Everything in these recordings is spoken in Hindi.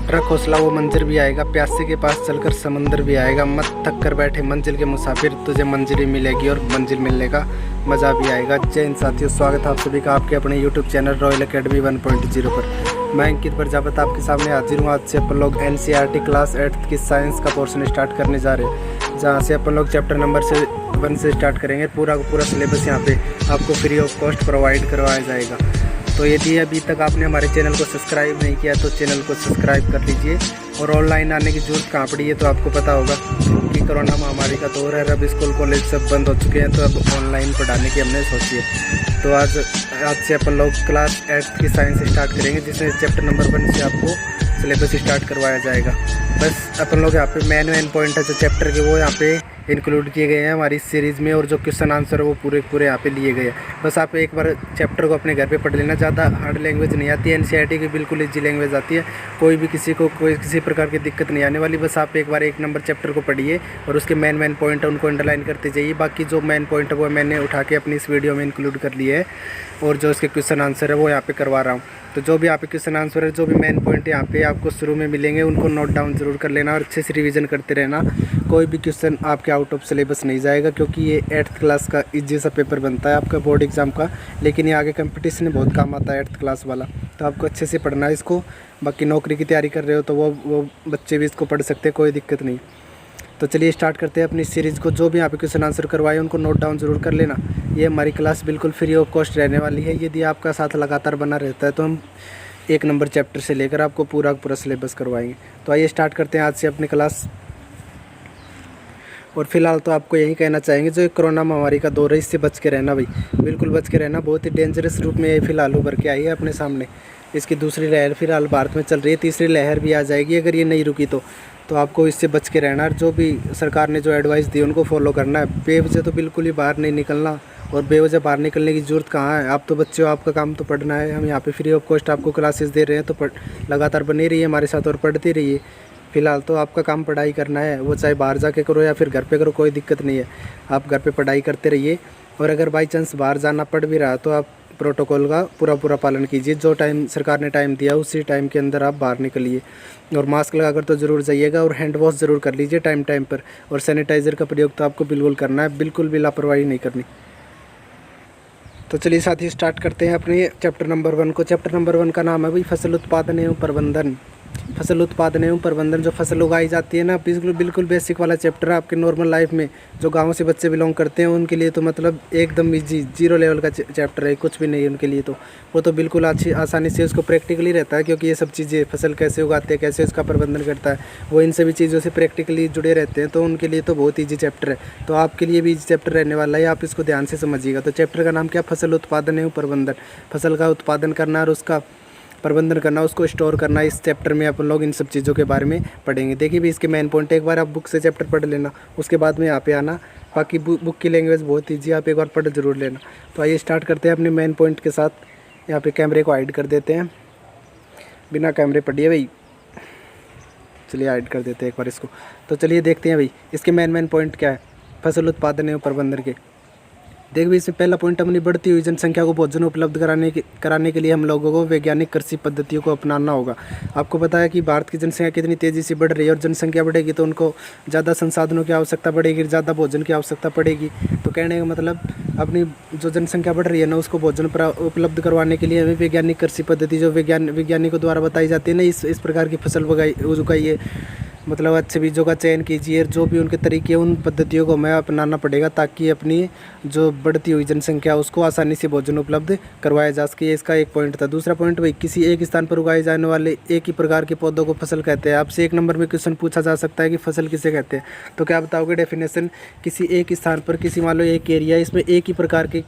ट्रक हौसला वो मंजर भी आएगा, प्यासे के पास चलकर समंदर भी आएगा, मत थक कर बैठे मंजिल के मुसाफिर, तुझे मंजिल मिलेगी और मंजिल मिलने का मज़ा भी आएगा। जय हिंद साथियों, स्वागत है आप सभी का आपके अपने YouTube चैनल रॉयल एकेडमी 1.0 पर। मैं अंकित प्रजापति आपके सामने हाजिर हूँ। आज से अपन लोग NCERT क्लास 8th की साइंस का पोर्शन स्टार्ट करने जा रहे हैं, जहाँ से अपन लोग चैप्टर नंबर 1 से स्टार्ट करेंगे। पूरा का पूरा सिलेबस यहाँ पे आपको फ्री ऑफ कॉस्ट प्रोवाइड करवाया जाएगा। तो यदि अभी तक आपने हमारे चैनल को सब्सक्राइब नहीं किया तो चैनल को सब्सक्राइब कर लीजिए। और ऑनलाइन आने की जरूरत कहाँ पड़ी है, तो आपको पता होगा कि कोरोना महामारी का दौर है, अब स्कूल कॉलेज सब बंद हो चुके हैं, तो अब ऑनलाइन पढ़ाने की हमने सोची है। तो आज से अपन लोग क्लास 8th की साइंस स्टार्ट करेंगे, जिसमें चैप्टर नंबर 1 से आपको सिलेबस स्टार्ट करवाया जाएगा। बस अपन लोग यहाँ पे मेन पॉइंट है जो चैप्टर के, वो यहाँ पे इंक्लूड किए गए हैं हमारी इस सीरीज़ में, और जो क्वेश्चन आंसर है वो पूरे यहाँ पे लिए गए हैं। बस आप एक बार चैप्टर को अपने घर पे पढ़ लेना। ज़्यादा हार्ड लैंग्वेज नहीं आती है, NCERT की बिल्कुल इजी लैंग्वेज आती है। कोई भी किसी प्रकार की दिक्कत नहीं आने वाली। बस आप एक बार 1 नंबर चैप्टर को पढ़िए और उसके मेन पॉइंट है उनको अंडरलाइन करते जाइए। बाकी जो मेन पॉइंट है वो मैंने उठा के अपनी इस वीडियो में इंक्लूड कर लिए है, और जो इसके क्वेश्चन आंसर है वो यहाँ पे करवा रहा हूँ। तो जो भी यहाँ पे क्वेश्चन आंसर है, जो भी मेन पॉइंट यहाँ पे आपको शुरू में मिलेंगे, उनको नोट डाउन जरूर कर लेना और अच्छे से रिवीजन करते रहना। कोई भी क्वेश्चन आपके आउट ऑफ सिलेबस नहीं जाएगा, क्योंकि ये 8th क्लास का इजी सा पेपर बनता है आपका बोर्ड एग्जाम का, लेकिन ये आगे कंपटीशन में बहुत काम आता है 8th क्लास वाला। तो आपको अच्छे से पढ़ना है इसको। बाकी नौकरी की तैयारी कर रहे हो तो वो बच्चे भी इसको पढ़ सकते हैं, कोई दिक्कत नहीं। तो चलिए स्टार्ट करते हैं अपनी सीरीज़ को। जो भी यहाँ पे क्वेश्चन आंसर करवाए उनको नोट डाउन जरूर कर लेना। ये हमारी क्लास बिल्कुल फ्री ऑफ कॉस्ट रहने वाली है। यदि आपका साथ लगातार बना रहता है तो हम 1 नंबर चैप्टर से लेकर आपको पूरा सिलेबस करवाएंगे। तो आइए स्टार्ट करते हैं आज से अपनी क्लास। और फिलहाल तो आपको यही कहना चाहेंगे, जो कोरोना महामारी का दौर है इससे बच के रहना भाई, बिल्कुल बच के रहना। बहुत ही डेंजरस रूप में ये फिलहाल उभर के आई है अपने सामने। इसकी दूसरी लहर फिलहाल भारत में चल रही है, तीसरी लहर भी आ जाएगी अगर ये नहीं रुकी तो आपको इससे बच के रहना। और जो भी सरकार ने जो एडवाइस दी उनको फॉलो करना है। बेवजह तो बिल्कुल ही बाहर नहीं निकलना, और बेवजह बाहर निकलने की ज़रूरत कहाँ है। आप तो बच्चे हो, आपका काम तो पढ़ना है। हम यहाँ पे फ्री ऑफ कॉस्ट आपको क्लासेस दे रहे हैं, तो लगातार बने रहिए हमारे साथ और पढ़ते रहिए। फिलहाल तो आपका काम पढ़ाई करना है, वो चाहे बाहर जाके करो या फिर घर पे करो, कोई दिक्कत नहीं है। आप घर पे पढ़ाई करते रहिए। और अगर बाई चांस बाहर जाना पड़ भी रहा तो आप प्रोटोकॉल का पूरा पालन कीजिए। जो टाइम सरकार ने टाइम दिया उसी टाइम के अंदर आप बाहर निकलिए। और मास्क लगाकर तो ज़रूर जाइएगा, और हैंड वॉश ज़रूर कर लीजिए टाइम पर। और सैनिटाइज़र का प्रयोग तो आपको बिल्कुल करना है, बिल्कुल भी लापरवाही नहीं करनी। तो चलिए साथी स्टार्ट करते हैं अपने चैप्टर नंबर 1 को। चैप्टर नंबर 1 का नाम है भाई फसल उत्पादन एवं प्रबंधन। फसल उत्पादन एवं प्रबंधन, जो फसल उगाई जाती है ना, बिल्कुल बेसिक वाला चैप्टर है आपके नॉर्मल लाइफ में। जो गांव से बच्चे बिलोंग करते हैं उनके लिए तो मतलब एकदम इजी 0 लेवल का चैप्टर है, कुछ भी नहीं है उनके लिए। तो वो तो बिल्कुल अच्छी आसानी से उसको प्रैक्टिकली रहता है, क्योंकि ये सब चीज़ें फसल कैसे उगाते हैं, कैसे उसका प्रबंधन करता है, वो इन सभी चीज़ों से प्रैक्टिकली जुड़े रहते हैं। तो उनके लिए तो बहुत ईजी चैप्टर है। तो आपके लिए भी ईजी चैप्टर रहने वाला है, आप इसको ध्यान से समझिएगा। तो चैप्टर का नाम क्या, फसल उत्पादन एवं प्रबंधन। फसल का उत्पादन करना और उसका प्रबंधन करना, उसको स्टोर करना। इस चैप्टर में अपन लोग इन सब चीज़ों के बारे में पढ़ेंगे। देखिए भी इसके मेन पॉइंट, एक बार आप बुक से चैप्टर पढ़ लेना, उसके बाद में यहाँ पे आना। बाकी बुक की लैंग्वेज बहुत ईजी, आप एक बार पढ़ जरूर लेना। तो आइए स्टार्ट करते हैं अपने मेन पॉइंट के साथ। यहाँ पे कैमरे को हाइड कर देते हैं, बिना कैमरे पढ़िए भाई। चलिए हाइड कर देते हैं एक बार इसको। तो चलिए देखते हैं भाई इसके मेन पॉइंट क्या है फसल उत्पादन एवं प्रबंधन के। देख भी इसमें पहला पॉइंट, अपनी बढ़ती हुई जनसंख्या को भोजन उपलब्ध कराने के लिए हम लोगों को वैज्ञानिक कृषि पद्धतियों को अपनाना होगा। आपको पता है कि भारत की जनसंख्या कितनी तेज़ी से बढ़ रही है, और जनसंख्या बढ़ेगी तो उनको ज़्यादा संसाधनों की आवश्यकता पड़ेगी, ज़्यादा भोजन की आवश्यकता पड़ेगी। तो कहने का मतलब अपनी जो जनसंख्या बढ़ रही है ना, उसको भोजन उपलब्ध करवाने के लिए हमें वैज्ञानिक कृषि पद्धति, जो वैज्ञानिकों द्वारा बताई जाती है ना, इस प्रकार की फसल उगाइए, मतलब अच्छे बीजों का चयन कीजिए। जो भी उनके तरीके उन पद्धतियों को हमें अपनाना पड़ेगा, ताकि अपनी जो बढ़ती हुई जनसंख्या उसको आसानी से भोजन उपलब्ध करवाया जा सके। इसका एक पॉइंट था। दूसरा पॉइंट, भाई किसी एक स्थान पर उगाए जाने वाले एक ही प्रकार के पौधों को फसल कहते हैं। आपसे 1 नंबर में क्वेश्चन पूछा जा सकता है कि फसल किसे कहते हैं, तो क्या बताओगे डेफिनेशन। किसी एक स्थान पर, किसी मान लो एक एरिया, इसमें एक ही प्रकार के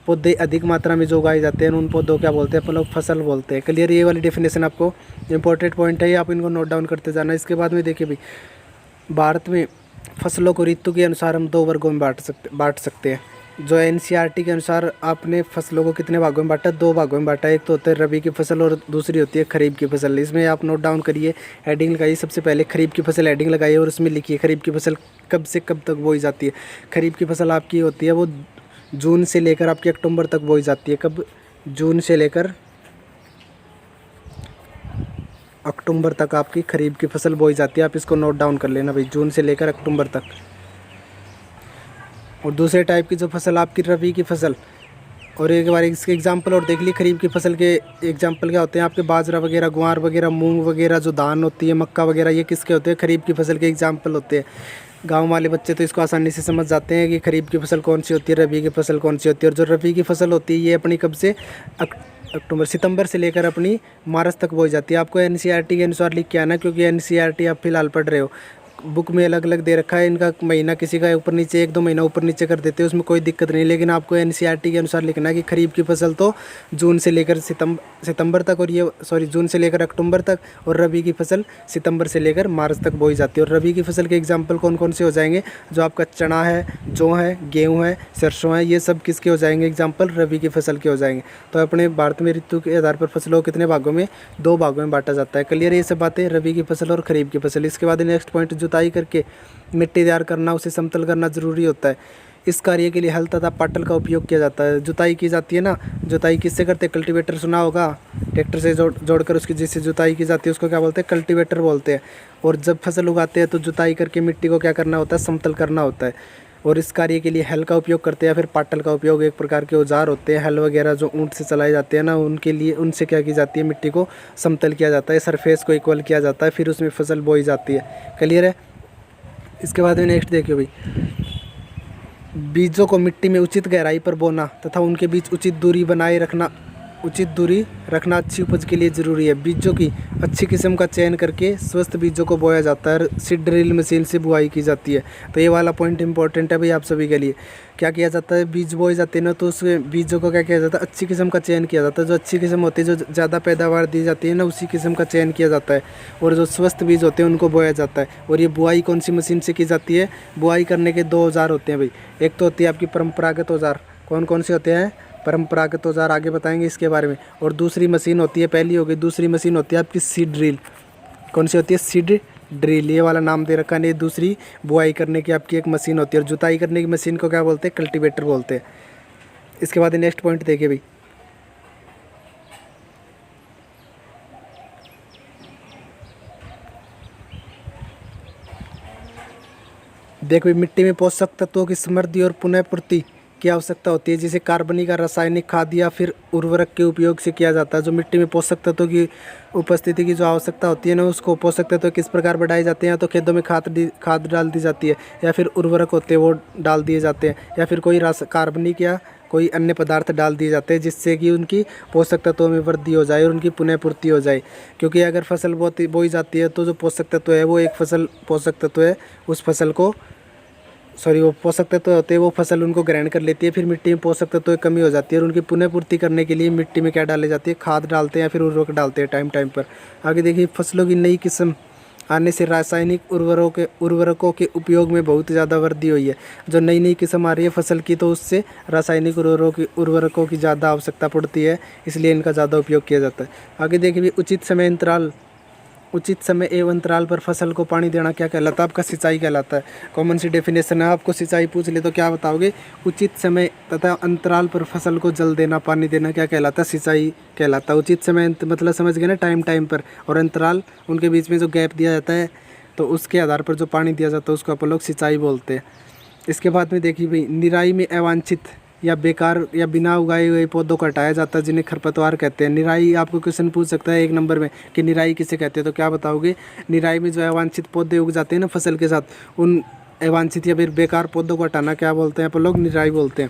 पौधे अधिक मात्रा में जो उगाए जाते हैं उन पौधों क्या बोलते हैं अपन लोग, फसल बोलते हैं। क्लियर, ये वाली डेफिनेशन आपको इंपॉर्टेंट पॉइंट है, ये आप इनको नोट डाउन करते जाना। इसके बाद में देखिए भाई, भारत में फसलों को ऋतु के अनुसार हम 2 वर्गों में बांट सकते हैं। जो NCERT के अनुसार आपने फसलों को कितने भागों में बांटा, 2 भागों में बांटा। एक तो होता है रबी की फसल और दूसरी होती है खरीफ की फसल। इसमें आप नोट डाउन करिए, हेडिंग लगाइए। सबसे पहले खरीफ की फसल हेडिंग लगाइए और उसमें लिखिए खरीफ की फसल कब से कब तक बोई जाती है। खरीफ की फसल आपकी होती है वो जून से लेकर आपकी अक्टूबर तक बोई जाती है। कब, जून से लेकर अक्टूबर तक आपकी खरीफ की फसल बोई जाती है। आप इसको नोट डाउन कर लेना भाई, जून से लेकर अक्टूबर तक। और दूसरे टाइप की जो फसल आपकी रबी की फसल, और एक बार इसके एग्जांपल और देख ली। खरीफ की फसल के एग्जांपल क्या होते हैं आपके, बाजरा वगैरह, ग्वार वगैरह, मूंग वगैरह, जो धान होती है, मक्का वगैरह, ये किसके होते हैं, खरीफ की फसल के एग्जांपल होते हैं। गांव वाले बच्चे तो इसको आसानी से समझ जाते हैं कि खरीफ की फसल कौन सी होती है, रबी की फसल कौन सी होती है। और जो रबी की फसल होती है ये अपनी कब से, अक्टूबर सितंबर से लेकर अपनी मार्च तक बोई जाती है। आपको एनसीईआरटी के अनुसार लिख के आना, क्योंकि एनसीईआरटी आप फिलहाल पढ़ रहे हो, बुक में अलग अलग दे रखा है इनका महीना, किसी का ऊपर नीचे 1-2 महीना ऊपर नीचे कर देते हैं, उसमें कोई दिक्कत नहीं। लेकिन आपको एनसीईआरटी के अनुसार लिखना है कि खरीफ की फसल तो जून से लेकर सितंबर तक, और ये जून से लेकर अक्टूबर तक, और रबी की फसल सितंबर से लेकर मार्च तक बोई जाती है। और रबी की फसल के एग्जाम्पल कौन कौन से हो जाएंगे, जो आपका चना है, जौ है, गेहूँ है, सरसों है, ये सब किसके हो जाएंगे एग्जाम्पल, रबी की फसल के हो जाएंगे। तो अपने भारत में ऋतु के आधार पर फसलों को कितने भागों में, 2 भागों में बांटा जाता है। क्लियर ये सब बातें, रबी की फसल और खरीफ की फसल। इसके बाद नेक्स्ट पॉइंट, जुताई करके मिट्टी तैयार करना, उसे समतल करना जरूरी होता है। इस कार्य के लिए हल तथा पाटल का उपयोग किया जाता है। जुताई की जाती है ना, जुताई किससे करते हैं, कल्टीवेटर सुना होगा, ट्रैक्टर से जोड़कर उसकी जिससे जुताई की जाती है उसको क्या बोलते हैं, कल्टीवेटर बोलते हैं। और जब फसल उगाते हैं तो जुताई करके मिट्टी को क्या करना होता है, समतल करना होता है। और इस कार्य के लिए हल का उपयोग करते हैं या फिर पाटल का उपयोग, एक प्रकार के औजार होते हैं। हल वगैरह जो ऊँट से चलाए जाते हैं ना, उनके लिए, उनसे क्या की जाती है, मिट्टी को समतल किया जाता है, सरफेस को इक्वल किया जाता है, फिर उसमें फसल बोई जाती है। क्लियर है। इसके बाद में नेक्स्ट देखिए भाई, बीजों को मिट्टी में उचित गहराई पर बोना तथा उनके बीच उचित दूरी बनाए रखना, उचित दूरी रखना अच्छी उपज के लिए ज़रूरी है। बीजों की अच्छी किस्म का चयन करके स्वस्थ बीजों को बोया जाता है। सीड ड्रिल मशीन से बुआई की जाती है। तो ये वाला पॉइंट इंपॉर्टेंट है भाई आप सभी के लिए। क्या किया जाता है, बीज बोए जाते हैं ना, तो उस बीजों को क्या किया जाता है, अच्छी किस्म का चयन किया जाता है। जो अच्छी किस्म होती है, जो ज़्यादा पैदावार दी जाती है ना, उसी किस्म का चयन किया जाता है। और जो स्वस्थ बीज होते हैं उनको बोया जाता है। और ये बुआई कौन सी मशीन से की जाती है, बुआई करने के 2 औजार होते हैं भाई। एक तो होती है आपकी परंपरागत औजार, कौन कौन से होते हैं, परंपरागत औजार आगे बताएंगे इसके बारे में। और दूसरी मशीन होती है, पहली हो गई, दूसरी मशीन होती है आपकी सीड ड्रिल। कौन सी होती है, सीड ड्रिल, ये वाला नाम दे रखा है। दूसरी बुआई करने की आपकी एक मशीन होती है। और जुताई करने की मशीन को क्या बोलते हैं, कल्टीवेटर बोलते हैं। इसके बाद नेक्स्ट पॉइंट देखिए भाई, देखो भाई, मिट्टी में पोषक तत्वों की समृद्धि और पुनः पूर्ति की आवश्यकता होती है, जिसे कार्बनिक या रासायनिक खाद या फिर उर्वरक के उपयोग से किया जाता है। जो मिट्टी में पोषक तत्वों की उपस्थिति की जो आवश्यकता होती है ना, उसको पोषक तत्व किस प्रकार बढ़ाए जाते हैं, तो खेतों में खाद डाल दी जाती है, या फिर उर्वरक होते हैं वो डाल दिए जाते हैं, या फिर कोई कार्बनिक या कोई अन्य पदार्थ डाल दिए जाते हैं, जिससे कि उनकी पोषक तत्वों में वृद्धि हो जाए और उनकी पुनः पूर्ति हो जाए। क्योंकि अगर फसल बोई जाती है तो जो पोषक तत्व है वो एक फसल पोषक तत्व है, उस फसल को वो पोषक तत्व होते हैं, वो फसल उनको ग्रहण कर लेती है। फिर मिट्टी में पोषक तत्व की कमी हो जाती है और उनकी पुनः पूर्ति करने के लिए मिट्टी में क्या डाली जाती है, खाद डालते हैं या फिर उर्वरक डालते हैं टाइम पर। आगे देखिए, फसलों की नई किस्म आने से रासायनिक उर्वरकों के उपयोग में बहुत ज़्यादा वृद्धि हुई है। जो नई नई किस्म आ रही है फसल की, तो उससे रासायनिक उर्वरकों की ज़्यादा आवश्यकता पड़ती है, इसलिए इनका ज़्यादा उपयोग किया जाता है। आगे देखिए, उचित समय एवं अंतराल पर फसल को पानी देना क्या कहलाता है, आपका सिंचाई कहलाता है। कॉमन सी डेफिनेशन है, आपको सिंचाई पूछ ले तो क्या बताओगे, उचित समय तथा अंतराल पर फसल को जल देना, पानी देना क्या कहलाता है, सिंचाई कहलाता है। उचित समय मतलब समझ गए ना, टाइम पर, और अंतराल उनके बीच में जो गैप दिया जाता है, तो उसके आधार पर जो पानी दिया जाता है उसको अपन लोग सिंचाई बोलते हैं। इसके बाद में देखिए भाई, निराई में अवांछित या बेकार या बिना उगाए हुए पौधों को हटाया जाता है, जिन्हें खरपतवार कहते हैं। निराई, आपको क्वेश्चन पूछ सकता है 1 नंबर में कि निराई किसे कहते हैं, तो क्या बताओगे, निराई में जो अवांछित पौधे उग जाते हैं ना फसल के साथ, उन अवांछित या फिर बेकार पौधों को हटाना क्या बोलते हैं अपन लोग, निराई बोलते हैं।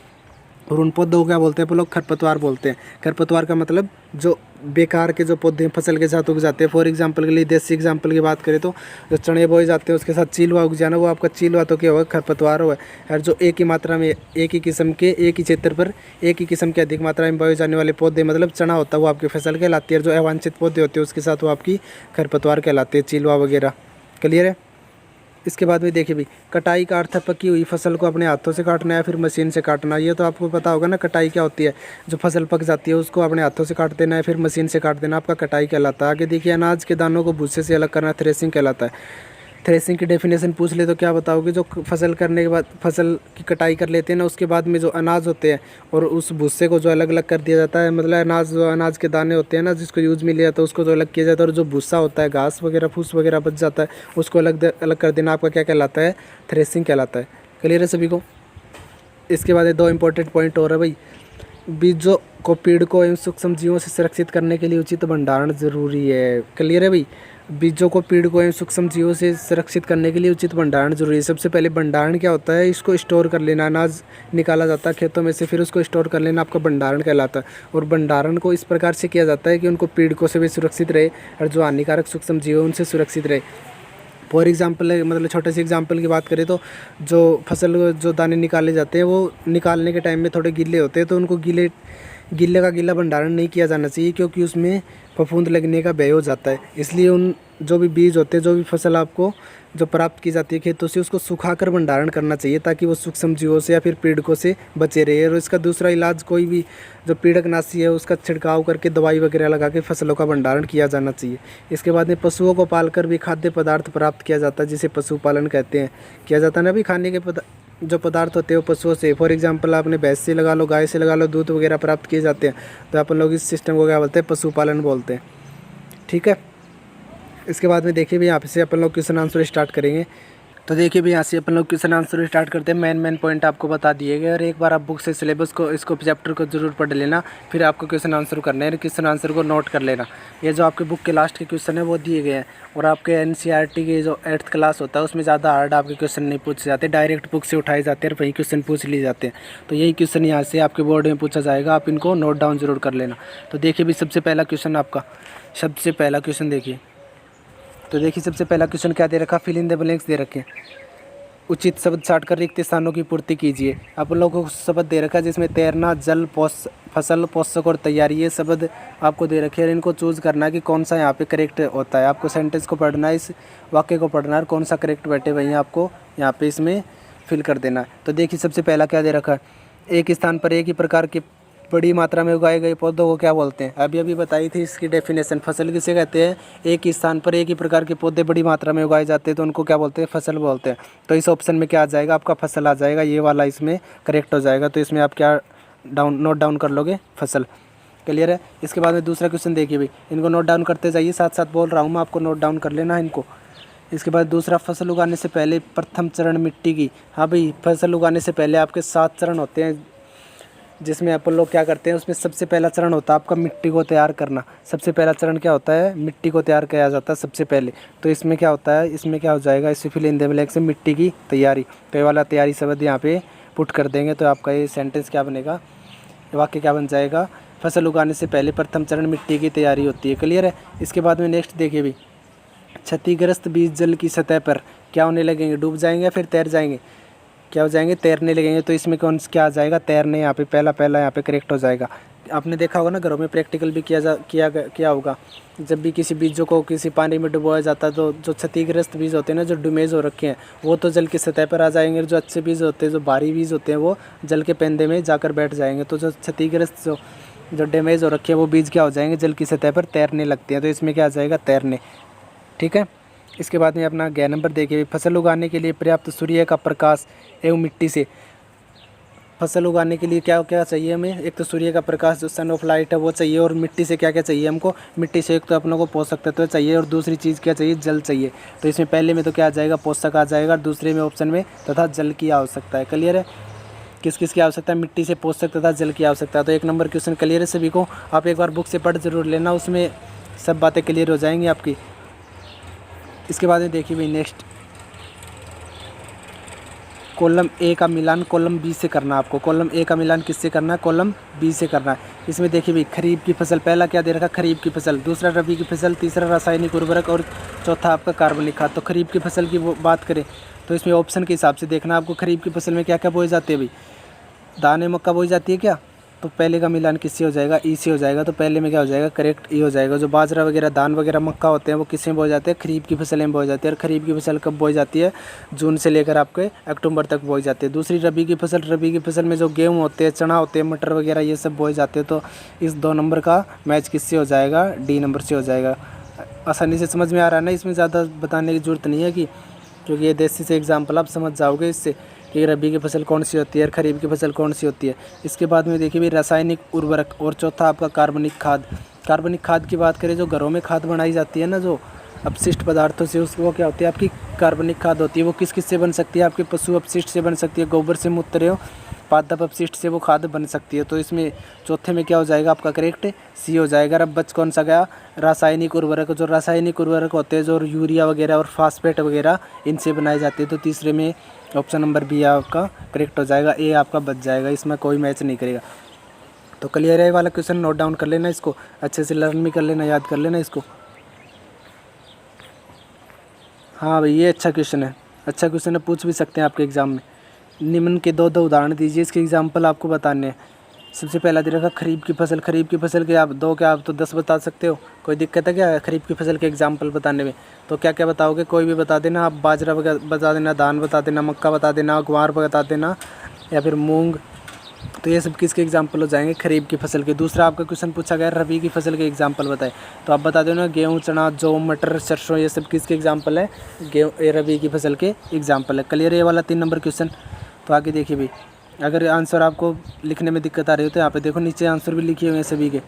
और उन पौधों को क्या बोलते हैं अपन लोग, खरपतवार बोलते हैं। खरपतवार का मतलब जो बेकार के जो पौधे फसल के साथ उग जाते हैं। फॉर एग्जांपल के लिए, देसी एग्जांपल की बात करें तो जो चने बोए जाते हैं उसके साथ चीलवा उग जाना, वो आपका चीलवा तो क्या होगा, खरपतवार होगा। और जो एक ही मात्रा में, एक ही किस्म के, एक ही क्षेत्र पर एक ही किस्म के अधिक मात्रा में बोए जाने वाले पौधे, मतलब चना होता है, वो आपकी फसल कहलाती है। और जो अवांछित पौधे होते हैं उसके साथ वो आपकी खरपतवार कहलाते हैं, चीलवा वगैरह। क्लियर है। इसके बाद में देखिए भाई, कटाई का अर्थ है पकी हुई फसल को अपने हाथों से काटना या फिर मशीन से काटना। ये तो आपको पता होगा ना, कटाई क्या होती है, जो फसल पक जाती है उसको अपने हाथों से काट देना या फिर मशीन से काट देना, आपका कटाई कहलाता है। आगे देखिए, अनाज के दानों को भूसे से अलग करना थ्रेसिंग कहलाता है। थ्रेसिंग की डेफिनेशन पूछ ले तो क्या बताओगे? जो फसल करने के बाद फसल की कटाई कर लेते हैं ना, उसके बाद में जो अनाज होते हैं और उस भूसे को जो अलग अलग कर दिया जाता है, मतलब अनाज जो अनाज के दाने होते हैं ना जिसको यूज़ में लिया जाता है उसको जो अलग किया जाता है, और जो भूसा होता है घास वगैरह फूस वगैरह बच जाता है उसको अलग अलग कर देना आपका क्या कहलाता है? थ्रेसिंग कहलाता है। क्लियर है सभी को? इसके बाद 2 इंपॉर्टेंट पॉइंट और है भाई। बीजों को पीड़कों एवं सूक्ष्म जीवों से सुरक्षित करने के लिए उचित भंडारण जरूरी है। क्लियर है भाई? बीजों को पीड़कों एवं सूक्ष्म जीवों से सुरक्षित करने के लिए उचित भंडारण जरूरी है। सबसे पहले भंडारण क्या होता है? इसको स्टोर कर लेना। अनाज निकाला जाता है खेतों में से, फिर उसको स्टोर कर लेना आपका भंडारण कहलाता है। और भंडारण को इस प्रकार से किया जाता है कि उनको पीड़कों से भी सुरक्षित रहे और जो हानिकारक सूक्ष्म जीव है उनसे सुरक्षित रहे। फॉर एग्जाम्पल, मतलब छोटे से एग्जाम्पल की बात करें तो जो फसल जो दाने निकाले जाते हैं वो निकालने के टाइम में थोड़े गीले होते हैं, तो उनको गीले का गीला भंडारण नहीं किया जाना चाहिए, क्योंकि उसमें फफूंद लगने का भय हो जाता है। इसलिए उन जो भी बीज होते हैं, जो भी फसल आपको जो प्राप्त की जाती है खेतों से, उसको सुखाकर भंडारण करना चाहिए ताकि वो सूक्ष्म जीवों से या फिर पीड़कों से बचे रहे। और इसका दूसरा इलाज कोई भी जो पीड़कनाशी है उसका छिड़काव करके दवाई वगैरह लगा के फसलों का भंडारण किया जाना चाहिए। इसके बाद में पशुओं को पालकर भी खाद्य पदार्थ प्राप्त किया जाता है, जिसे पशुपालन कहते हैं। किया जाता है ना भी, खाने के जो पदार्थ होते हैं वो पशुओं से, फॉर एग्जांपल आपने भैंस से लगा लो, गाय से लगा लो, दूध वगैरह प्राप्त किए जाते हैं, तो अपन लोग इस सिस्टम को क्या बोलते हैं? पशुपालन बोलते हैं। ठीक है। इसके बाद में देखिए भी यहाँ से अपन लोग क्वेश्चन आंसर स्टार्ट करेंगे। तो देखिए भी यहाँ से अपन लोग क्वेश्चन आंसर स्टार्ट करते हैं। मेन पॉइंट आपको बता दिए गए, और एक बार आप बुक से सिलेबस को इसको चैप्टर को जरूर पढ़ लेना, फिर आपको क्वेश्चन आंसर करना है। क्वेश्चन आंसर को नोट कर लेना। ये जो आपके बुक के लास्ट के क्वेश्चन है वो दिए गए हैं, और आपके NCERT के जो 8th क्लास होता है उसमें ज़्यादा हार्ड आपके क्वेश्चन नहीं पूछे जाते, डायरेक्ट बुक से उठाए जाते हैं और वही क्वेश्चन पूछ लिए जाते हैं। तो यही क्वेश्चन यहाँ से आपके बोर्ड में पूछा जाएगा, आप इनको नोट डाउन जरूर कर लेना। तो देखिए भी सबसे पहला क्वेश्चन आपका, सबसे पहला क्वेश्चन देखिए। तो देखिए सबसे पहला क्वेश्चन क्या दे रखा? फिल इन द ब्लैंक्स दे रखे हैं। उचित शब्द छाट कर रिक्त स्थानों की पूर्ति कीजिए। आप लोगों को शब्द दे रखा है जिसमें तैरना, जल, फसल, पोषक और तैयारी, ये शब्द आपको दे रखे हैं। इनको चूज़ करना है कि कौन सा यहाँ पे करेक्ट होता है। आपको सेंटेंस को पढ़ना है, इस वाक्य को पढ़ना है, कौन सा करेक्ट बैठे वही आपको यहाँ पे इसमें फिल कर देना है। तो देखिए सबसे पहला क्या दे रखा है? एक स्थान पर एक ही प्रकार के बड़ी मात्रा में उगाए गए पौधों को क्या बोलते हैं? अभी बताई थी इसकी डेफिनेशन। फसल किसे कहते हैं? एक ही स्थान पर एक ही प्रकार के पौधे बड़ी मात्रा में उगाए जाते हैं तो उनको क्या बोलते हैं? फसल बोलते हैं। तो इस ऑप्शन में क्या आ जाएगा? आपका फसल आ जाएगा, ये वाला इसमें करेक्ट हो जाएगा। तो इसमें आप क्या नोट डाउन कर लोगे? फसल। क्लियर है? इसके बाद में दूसरा क्वेश्चन देखिए भाई, इनको नोट डाउन करते जाइए, साथ साथ बोल रहा हूँ मैं, आपको नोट डाउन कर लेना है इनको। इसके बाद दूसरा, फसल उगाने से पहले प्रथम चरण मिट्टी की। हाँ भाई, फसल उगाने से पहले आपके 7 चरण होते हैं, जिसमें अपन लोग क्या करते हैं, उसमें सबसे पहला चरण होता है आपका मिट्टी को तैयार करना। सबसे पहला चरण क्या होता है? मिट्टी को तैयार किया जाता है सबसे पहले। तो इसमें क्या होता है? इसमें क्या हो जाएगा? इसे फिल इन द ब्लैंक्स से मिट्टी की तैयारी। तो ये वाला तैयारी शब्द यहाँ पे पुट कर देंगे, तो आपका ये सेंटेंस क्या बनेगा? वाक्य क्या बन जाएगा? फसल उगाने से पहले प्रथम चरण मिट्टी की तैयारी होती है। क्लियर है? इसके बाद में नेक्स्ट देखिए भी, क्षतिग्रस्त बीज जल की सतह पर क्या होने लगेंगे? डूब जाएंगे या फिर तैर जाएंगे? क्या हो जाएंगे? तैरने लगेंगे। तो इसमें कौन क्या आ जाएगा? तैरने। यहाँ पे पहला यहाँ पे करेक्ट हो जाएगा। आपने देखा होगा ना, घरों में प्रैक्टिकल भी किया होगा। जब भी किसी बीजों को किसी पानी में डुबोया जाता है तो जो क्षतिग्रस्त बीज होते हैं ना, जो डैमेज हो रखे हैं, वो तो जल की सतह पर आ जाएंगे। जो अच्छे बीज होते हैं, जो भारी बीज होते हैं, वो जल के पेंदे में जाकर बैठ जाएंगे। तो जो क्षतिग्रस्त जो डैमेज हो रखे हैं वो बीज क्या हो जाएंगे? जल की सतह पर तैरने लगते हैं। तो इसमें क्या आ जाएगा? तैरने। ठीक है। इसके बाद में अपना 11 नंबर देखिए, फसल उगाने के लिए पर्याप्त सूर्य का प्रकाश एवं मिट्टी से। फसल उगाने के लिए क्या क्या चाहिए हमें? एक तो सूर्य का प्रकाश, जो सन ऑफ लाइट है, वो चाहिए। और मिट्टी से क्या क्या चाहिए हमको? मिट्टी से एक तो अपनों को पोषक तत्व चाहिए, और दूसरी चीज़ क्या चाहिए? जल चाहिए। तो इसमें पहले में तो क्या आ जाएगा? पोषक आ जाएगा, और दूसरे में ऑप्शन में तथा जल की आवश्यकता है। क्लियर है? किस किस की आवश्यकता है? मिट्टी से, पोषक तथा जल की आवश्यकता है। तो 1 नंबर क्वेश्चन क्लियर है सभी को? आप एक बार बुक से पढ़ जरूर लेना, उसमें सब बातें क्लियर हो जाएंगी आपकी। इसके बाद में देखिए भाई नेक्स्ट, कॉलम ए का मिलान कॉलम बी से करना। आपको कॉलम ए का मिलान किससे करना है? कॉलम बी से करना है। इसमें देखिए भाई, खरीफ की फसल, पहला क्या दे रखा? खरीफ की फसल। दूसरा रबी की फसल। तीसरा रासायनिक उर्वरक। और चौथा आपका कार्बनिक खाद। तो खरीफ की फसल की बात करें तो इसमें ऑप्शन के हिसाब से देखना आपको, खरीफ की फसल में क्या क्या बोए जाते हैं भाई? दाने मक्का बोई जाती है क्या? तो पहले का मिलान किससे हो जाएगा? ई से हो जाएगा। तो पहले में क्या हो जाएगा? करेक्ट ई हो जाएगा। जो बाजरा वगैरह, धान वगैरह, मक्का होते हैं वो किस में बोए जाते हैं? खरीफ की फसल में बोई जाती है। और खरीफ की फसल कब बोई जाती है? जून से लेकर आपके अक्टूबर तक बोई जाती है। दूसरी रबी की फसल, रबी की फसल में जो गेहूँ होते हैं, चना होते हैं, मटर वगैरह, ये सब बोए जाते हैं। तो इस 2 नंबर का मैच किससे हो जाएगा? डी नंबर से हो जाएगा। आसानी से समझ में आ रहा है ना? इसमें ज़्यादा बताने की ज़रूरत नहीं है कि क्योंकि ये देसी से एग्जाम्पल आप समझ जाओगे इससे कि रबी की फसल कौन सी होती है और खरीफ की फसल कौन सी होती है। इसके बाद में देखिए भाई रासायनिक उर्वरक, और चौथा आपका कार्बनिक खाद। कार्बनिक खाद की बात करें, जो घरों में खाद बनाई जाती है ना, जो अपशिष्ट पदार्थों से, उसको क्या होती है आपकी कार्बनिक खाद होती है। वो किस किस से बन सकती है, आपके पशु अपशिष्ट से बन सकती है, गोबर से, मूत्र हो पादप अपशिष्ट से वो खाद बन सकती है। तो इसमें चौथे में क्या हो जाएगा आपका करेक्ट सी हो जाएगा। अब बच कौन सा गया, रासायनिक उर्वरक। जो रासायनिक उर्वरक होते हैं, जो यूरिया वगैरह और फास्फेट वगैरह, इनसे बनाए जाते हैं। तो तीसरे में ऑप्शन नंबर बी आपका करेक्ट हो जाएगा, ए आपका बच जाएगा, इसमें कोई मैच नहीं करेगा। तो क्लियर है, वाला क्वेश्चन नोट डाउन कर लेना, इसको अच्छे से लर्न भी कर लेना, याद कर लेना इसको। हाँ भाई, ये अच्छा क्वेश्चन है, अच्छा क्वेश्चन है, पूछ भी सकते हैं आपके एग्ज़ाम में। निम्न के दो उदाहरण दीजिए, इसके एग्जाम्पल आपको बताने हैं। सबसे पहला दे रखा खरीफ की फसल। खरीफ की फसल के आप दो, क्या आप तो 10 बता सकते हो, कोई दिक्कत है क्या खरीफ की फसल के एग्जाम्पल बताने में? तो क्या क्या बताओगे, कोई भी बता देना आप। बाजरा बता देना, धान बता देना, मक्का बता देना, ग्वार बता देना, या फिर मूंग। तो ये सब किसके एग्जाम्पल हो जाएंगे, खरीफ की फसल के। दूसरा आपका क्वेश्चन पूछा गया रबी की फसल के एग्जाम्पल बताए, तो आप बता देना गेहूँ, चना, जौ, मटर, सरसों, ये सब किसके एग्जाम्पल है, गेहूँ रबी की फसल के एग्जाम्पल है। क्लियर है ये वाला 3 नंबर क्वेश्चन। तो आगे देखिए भाई, अगर आंसर आपको लिखने में दिक्कत आ रही हो तो यहाँ पे देखो नीचे आंसर भी लिखे हुए हैं सभी के।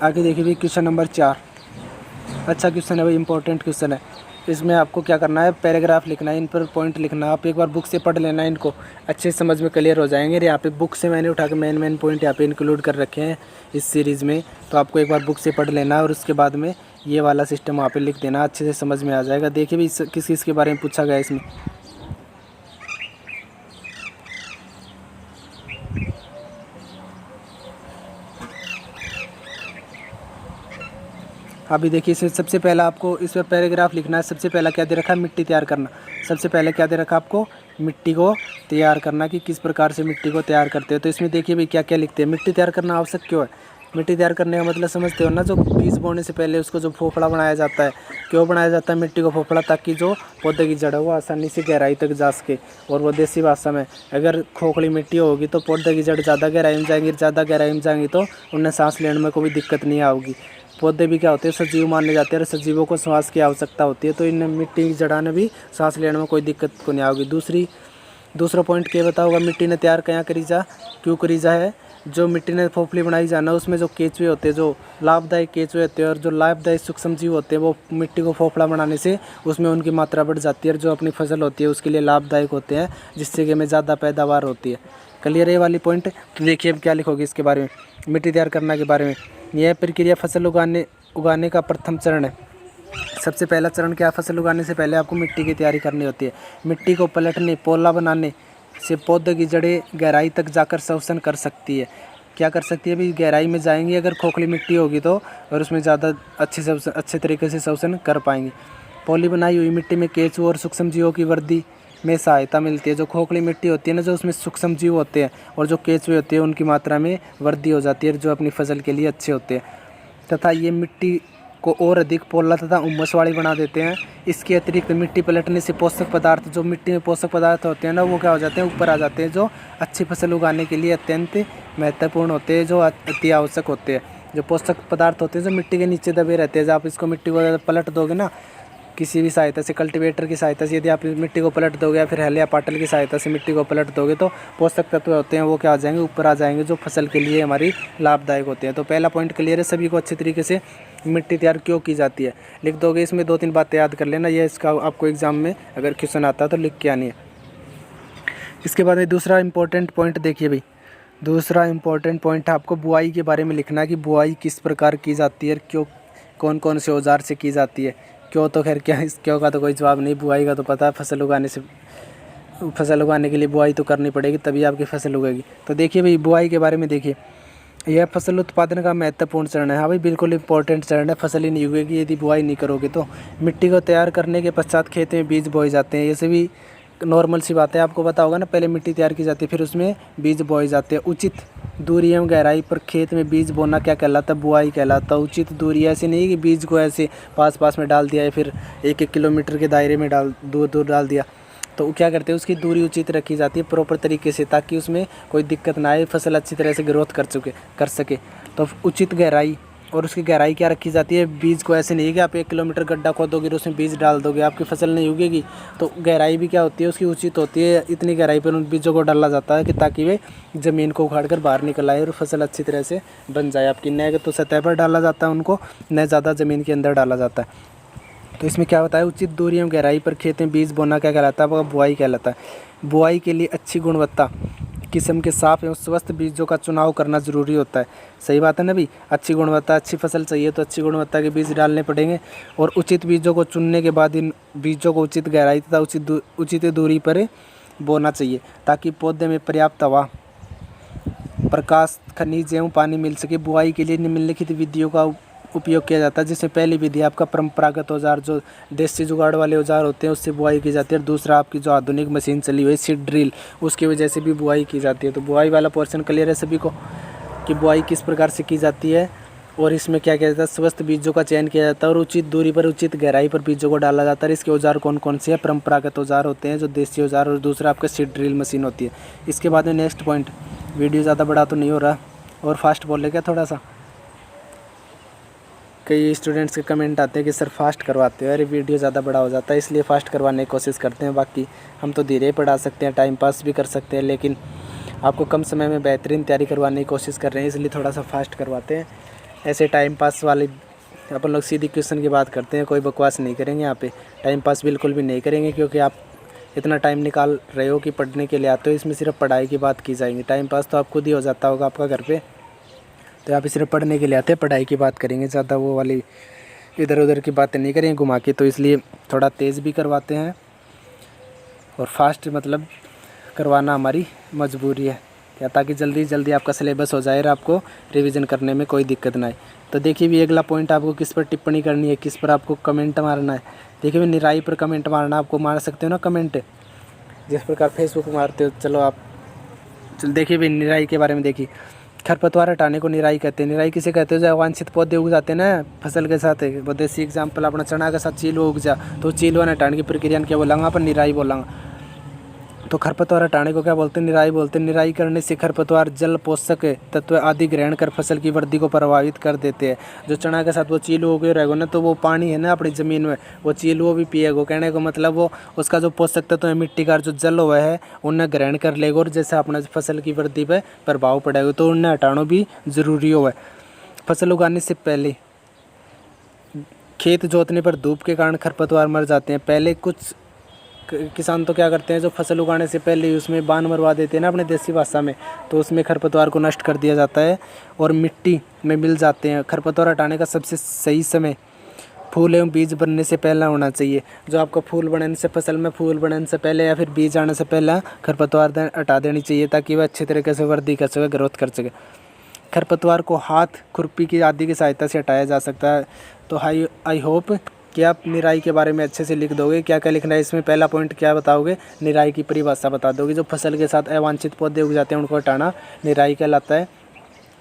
आगे देखिए भाई क्वेश्चन नंबर 4, अच्छा क्वेश्चन है भाई, इंपॉर्टेंट क्वेश्चन है। इसमें आपको क्या करना है, पैराग्राफ लिखना है, इन पर पॉइंट लिखना है। आप एक बार बुक से पढ़ लेना, इनको अच्छे समझ में क्लियर हो जाएंगे। यहाँ पे बुक से मैंने उठा के मेन पॉइंट यहाँ पे इंक्लूड कर रखे हैं इस सीरीज़ में। तो आपको एक बार बुक से पढ़ लेना और उसके बाद में ये वाला सिस्टम वहाँ पे लिख देना, अच्छे से समझ में आ जाएगा। देखिए भाई किस किस के बारे में पूछा गया इसमें। अभी देखिए इसमें सबसे पहला आपको इस पर पैराग्राफ लिखना है। सबसे पहला क्या दे रखा है, मिट्टी तैयार करना। सबसे पहले क्या दे रखा है आपको, मिट्टी को तैयार करना, कि किस प्रकार से मिट्टी को तैयार करते हो। तो इसमें देखिए भाई क्या क्या लिखते हैं, मिट्टी तैयार करना आवश्यक क्यों है। मिट्टी तैयार करने का मतलब समझते हो ना, जो बीज बोने से पहले उसको जो फोफड़ा बनाया जाता है। क्यों बनाया जाता है मिट्टी को फोफड़ा, ताकि जो पौधे की जड़ है वो आसानी से गहराई तक जा सके। और वो देसी भाषा में, अगर खोखली मिट्टी होगी तो पौधे की जड़ ज़्यादा गहराई में जाएंगी, ज़्यादा गहराई में जाएंगी तो उन्हें सांस लेने में कोई दिक्कत नहीं आएगी। पौधे भी क्या होते हैं, सजीव माने जाते हैं और सजीवों को श्वास की आवश्यकता होती है। तो इन मिट्टी की जड़ा ने भी सांस लेने में कोई दिक्कत को नहीं आएगी। दूसरा पॉइंट क्या बताओगा, मिट्टी ने तैयार क्या करी जा, क्यों करी जा है। जो मिट्टी ने फोफली बनाई जाना, उसमें जो केचुए होते हैं, जो लाभदायक केचुए होते हैं और जो लाभदायक सूक्ष्म जीव होते हैं, वो मिट्टी को फोफड़ा बनाने से उसमें उनकी मात्रा बढ़ जाती है और जो अपनी फसल होती है उसके लिए लाभदायक होते हैं, जिससे कि हमें ज़्यादा पैदावार होती है। क्लियर है ये वाली पॉइंट। तो देखिए अब क्या लिखोगे इसके बारे में, मिट्टी तैयार करने के बारे में। यह प्रक्रिया फसल उगाने का प्रथम चरण है। सबसे पहला चरण क्या, फसल उगाने से पहले आपको मिट्टी की तैयारी करनी होती है। मिट्टी को पलटने, पोला बनाने से पौधे की जड़ें गहराई तक जाकर श्वसन कर सकती है। क्या कर सकती है भी, गहराई में जाएंगी अगर खोखली मिट्टी होगी तो, और उसमें ज़्यादा अच्छे तरीके से श्वसन कर पाएंगी। पॉली बनाई हुई मिट्टी में केंचुओं और सूक्ष्म जीवों की वृद्धि में सहायता मिलती है। जो खोखली मिट्टी होती है ना, जो उसमें सूक्ष्म जीव होते हैं और जो केंचुए होते हैं, उनकी मात्रा में वृद्धि हो जाती है, जो अपनी फसल के लिए अच्छे होते हैं तथा ये मिट्टी को और अधिक पोला तथा उमस वाली बना देते हैं। इसके अतिरिक्त मिट्टी पलटने से पोषक पदार्थ, जो मिट्टी में पोषक पदार्थ होते हैं ना, वो क्या हो जाते हैं, ऊपर आ जाते हैं, जो अच्छी फसल उगाने के लिए अत्यंत महत्वपूर्ण होते हैं, जो अति आवश्यक होते हैं। जो पोषक पदार्थ होते हैं जो मिट्टी के नीचे दबे रहते हैं, जब आप इसको मिट्टी को पलट दोगे ना, किसी भी सहायता से, कल्टीवेटर की सहायता से यदि आप मिट्टी को पलट दोगे या फिर हल या पाटल की सहायता से मिट्टी को पलट दोगे, तो पोषक तत्व होते हैं वो क्या आ जाएंगे, ऊपर आ जाएंगे, जो फसल के लिए हमारी लाभदायक होते हैं। तो पहला पॉइंट क्लियर है सभी को, अच्छे तरीके से मिट्टी तैयार क्यों की जाती है लिख दोगे। इसमें 2-3 बातें याद कर लेना, ये इसका आपको एग्जाम में अगर क्वेश्चन आता है तो लिख के आनी है। इसके बाद में दूसरा इंपॉर्टेंट पॉइंट देखिए भाई, दूसरा इंपॉर्टेंट पॉइंट है आपको बुआई के बारे में लिखना है कि बुआई किस प्रकार की जाती है, क्यों, कौन कौन से औजार से की जाती है। क्यों तो खैर क्या, इस क्यों का तो कोई जवाब नहीं, बुआई का तो पता है, फसल उगाने के लिए बुआई तो करनी पड़ेगी, तभी आपकी फसल उगेगी। तो देखिए भाई बुआई के बारे में देखिए, यह फसल उत्पादन का महत्वपूर्ण चरण है। हाँ भाई बिल्कुल इंपॉर्टेंट चरण है, फसल ही नहीं उगेगी यदि बुआई नहीं करोगे तो। मिट्टी को तैयार करने के पश्चात खेत में बीज बोए जाते हैं। ये सभी नॉर्मल सी बात है, आपको पता होगा ना, पहले मिट्टी तैयार की जाती है फिर उसमें बीज बोए जाते हैं। उचित दूरी एवं गहराई पर खेत में बीज बोना क्या कहलाता है, बुआई कहलाता है। उचित दूरी ऐसे नहीं कि बीज को ऐसे पास पास में डाल दिया या फिर 1-1 किलोमीटर के दायरे में दूर डाल दिया, तो क्या करते हैं उसकी दूरी उचित रखी जाती है प्रॉपर तरीके से, ताकि उसमें कोई दिक्कत ना आए, फसल अच्छी तरह से ग्रोथ कर सके। तो उचित गहराई और उसकी गहराई क्या रखी जाती है। बीज को ऐसे नहीं है कि आप 1 किलोमीटर गड्ढा खोदोगे और उसमें बीज डाल दोगे, आपकी फसल नहीं उगेगी। तो गहराई भी क्या होती है उसकी उचित होती है, इतनी गहराई पर उन बीजों को डाला जाता है कि ताकि वे ज़मीन को उखाड़ कर बाहर निकल आए और फसल अच्छी तरह से बन जाए आपकी। न तो सतह पर डाला जाता है उनको, न ज़्यादा ज़मीन के अंदर डाला जाता है। तो इसमें क्या होता है, उचित दूरी एवं गहराई पर खेत में बीज बोना क्या कहलाता है, वो बुआई कहलाता है। बुआई के लिए अच्छी गुणवत्ता किस्म के साफ एवं स्वस्थ बीजों का चुनाव करना ज़रूरी होता है। सही बात है ना भाई, अच्छी गुणवत्ता, अच्छी फसल चाहिए तो अच्छी गुणवत्ता के बीज डालने पड़ेंगे। और उचित बीजों को चुनने के बाद इन बीजों को उचित गहराई तथा उचित दूरी पर बोना चाहिए ताकि पौधे में पर्याप्त हवा, प्रकाश, खनिज एवं पानी मिल सके। बुआई के लिए निम्नलिखित विधियों का उपयोग किया जाता है, जिसमें पहली विधि आपका परंपरागत औजार जो देसी जुगाड़ वाले औजार होते हैं उससे बुआई की जाती है। और दूसरा आपकी जो आधुनिक मशीन चली हुई है सीड ड्रिल, उसकी वजह से भी बुआई की जाती है। तो बुआई वाला पोर्शन क्लियर है सभी को कि बुआई किस प्रकार से की जाती है। और इसमें क्या किया जाता है, स्वस्थ बीजों का चयन किया जाता है और उचित दूरी पर उचित गहराई पर बीजों को डाला जाता है। इसके औजार कौन कौन से हैं, परंपरागत औजार होते हैं जो देसी औजार, और दूसरा आपका सीड ड्रिल मशीन होती है। इसके बाद में नेक्स्ट पॉइंट, वीडियो ज़्यादा बड़ा तो नहीं हो रहा और फास्ट बोले क्या थोड़ा सा, कई स्टूडेंट्स के कमेंट आते हैं कि सर फास्ट करवाते हो, अरे वीडियो ज़्यादा बड़ा हो जाता है इसलिए फ़ास्ट करवाने की कोशिश करते हैं। बाकी हम तो धीरे पढ़ा सकते हैं, टाइम पास भी कर सकते हैं, लेकिन आपको कम समय में बेहतरीन तैयारी करवाने की कोशिश कर रहे हैं इसलिए थोड़ा सा फास्ट करवाते हैं। ऐसे टाइम पास वाले अपन लोग सीधी क्वेश्चन की बात करते हैं, कोई बकवास नहीं करेंगे यहाँ पे, टाइम पास बिल्कुल भी नहीं करेंगे, क्योंकि आप इतना टाइम निकाल रहे हो कि पढ़ने के लिए आते हो। इसमें सिर्फ पढ़ाई की बात की जाएगी, टाइम पास तो आप खुद ही हो जाता होगा आपका घर पे। तो आप सिर्फ पढ़ने के लिए आते हैं, पढ़ाई की बात करेंगे, ज़्यादा वो वाली इधर उधर की बातें नहीं करेंगे घुमा के। तो इसलिए थोड़ा तेज़ भी करवाते हैं और फास्ट मतलब करवाना हमारी मजबूरी है क्या, ताकि जल्दी जल्दी आपका सिलेबस हो जाए और आपको रिवीजन करने में कोई दिक्कत ना आए। तो देखिए भी अगला पॉइंट, आपको किस पर टिप्पणी करनी है, किस पर आपको कमेंट मारना है। देखिए भी निराई पर कमेंट मारना, आपको मार सकते हो ना कमेंट, जिस प्रकार फेसबुक मारते हो। चलो आप देखिए भी निराई के बारे में देखिए, खरपतवार हटाने को निराई कहते हैं। निराई किसे कहते हैं, जो अवांछित पौधे उग जाते हैं ना फसल के साथ। वो देसी एग्जाम्पल अपना चना के साथ चीलवा उग जा, तो चीलवा हटाने की प्रक्रिया क्या बोलांगा अपन, निराई बोलांगा। तो खरपतवार हटाने को क्या बोलते हैं, निराई बोलते हैं। निराई करने से खरपतवार जल, पोषक तत्व आदि ग्रहण कर फसल की वृद्धि को प्रभावित कर देते हैं। जो चना के साथ वो चीलू उगे रहेगा ना, तो वो पानी है ना अपनी ज़मीन में, वो चीलू भी पिएगा। कहने को मतलब वो उसका जो पोषक तत्व है, मिट्टी का जो जल हुआ है उन्हें ग्रहण कर लेगा और जैसे अपना फसल की वृद्धि पर प्रभाव पड़ेगा, तो उन्हें हटाना भी ज़रूरी हुआ है। फसल उगाने से पहले खेत जोतने पर धूप के कारण खरपतवार मर जाते हैं। पहले कुछ किसान तो क्या करते हैं, जो फसल उगाने से पहले ही उसमें बान मरवा देते हैं ना अपने देसी भाषा में, तो उसमें खरपतवार को नष्ट कर दिया जाता है और मिट्टी में मिल जाते हैं। खरपतवार हटाने का सबसे सही समय फूल एवं बीज बनने से पहला होना चाहिए। जो आपका फूल बनने से, फसल में फूल बनने से पहले या फिर बीज आने से पहला खरपतवार हटा देनी चाहिए, ताकि वह अच्छे तरीके से वृद्धि कर सके, ग्रोथ कर सके। खरपतवार को हाथ, खुरपी की आदि की सहायता से हटाया जा सकता है। तो आई होप कि आप निराई के बारे में अच्छे से लिख दोगे। क्या क्या लिखना है इसमें, पहला पॉइंट क्या बताओगे, निराई की परिभाषा बता दोगे। जो फसल के साथ अवांछित पौधे उग जाते हैं उनको हटाना निराई कहलाता है।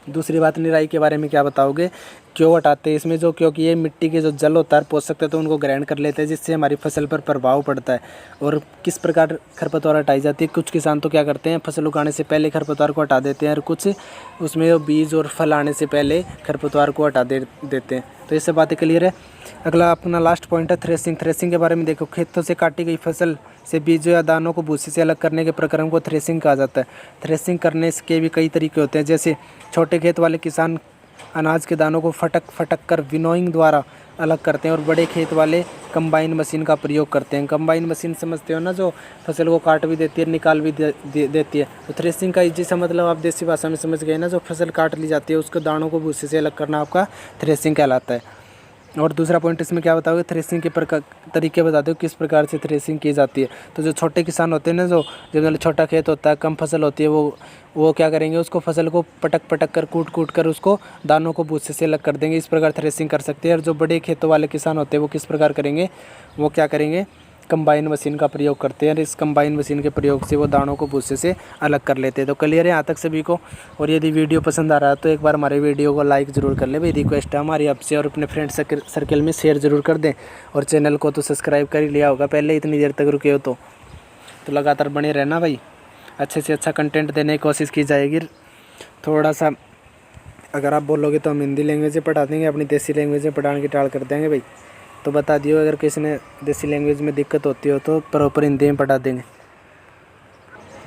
दूसरी बात, निराई के बारे में क्या बताओगे, क्यों हटाते हैं इसमें, जो क्योंकि ये मिट्टी के जो जल होता है, पोषक तत्व, तो उनको ग्रहण कर लेते हैं, जिससे हमारी फसल पर प्रभाव पड़ता है। और किस प्रकार खरपतवार हटाई जाती है, कुछ किसान तो क्या करते हैं, फसल उगाने से पहले खरपतवार को हटा देते हैं और कुछ उसमें बीज और फल आने से पहले खरपतवार को हटा देते हैं। तो ये सब बातें क्लियर है। अगला अपना लास्ट पॉइंट है थ्रेसिंग। थ्रेसिंग के बारे में देखो, खेतों से काटी गई फसल से बीजों या दानों को भूसी से अलग करने के प्रक्रम को थ्रेसिंग कहा जाता है। थ्रेसिंग करने के भी कई तरीके होते हैं, जैसे छोटे खेत वाले किसान अनाज के दानों को फटक कर विनोइंग द्वारा अलग करते हैं और बड़े खेत वाले कंबाइन मशीन का प्रयोग करते हैं। कंबाइन मशीन समझते हो ना, जो फसल को काट भी देती है, निकाल भी देती है। तो थ्रेसिंग का इजी सा मतलब आप देसी भाषा में समझ गए ना, जो फसल काट ली जाती है उसके दानों को भूसे से अलग करना आपका थ्रेसिंग कहलाता है। और दूसरा पॉइंट इसमें क्या बताओगे, थ्रेसिंग के तरीके बता दो किस प्रकार से थ्रेसिंग की जाती है। तो जो छोटे किसान होते हैं ना, जो जब मतलब छोटा खेत होता है, कम फसल होती है, वो क्या करेंगे, उसको फसल को पटक कर कूट कर उसको दानों को भूसे से अलग कर देंगे। इस प्रकार थ्रेसिंग कर सकते हैं। और जो बड़े खेतों वाले किसान होते हैं वो किस प्रकार करेंगे, वो क्या करेंगे, कंबाइन मशीन का प्रयोग करते हैं। और इस कंबाइन मशीन के प्रयोग से वो दानों को भूसे से अलग कर लेते हैं। तो क्लियर है यहाँ तक सभी को। और यदि वीडियो पसंद आ रहा है तो एक बार हमारे वीडियो को लाइक ज़रूर कर ले भाई, रिक्वेस्ट है हमारी आपसे। और अपने फ्रेंड सर्कल में शेयर ज़रूर कर दें। और चैनल को तो सब्सक्राइब कर ही लिया होगा पहले, इतनी देर तक रुके हो तो लगातार बने रहना भाई, अच्छे से अच्छा कंटेंट देने की कोशिश की जाएगी। थोड़ा सा अगर आप बोलोगे तो हम हिंदी लैंग्वेज में पढ़ा देंगे, अपनी देसी लैंग्वेज में पढ़ाने की टाल कर देंगे भाई। तो बता दियो, अगर किसी ने देसी लैंग्वेज में दिक्कत होती हो तो प्रॉपर हिंदी में पढ़ा देंगे।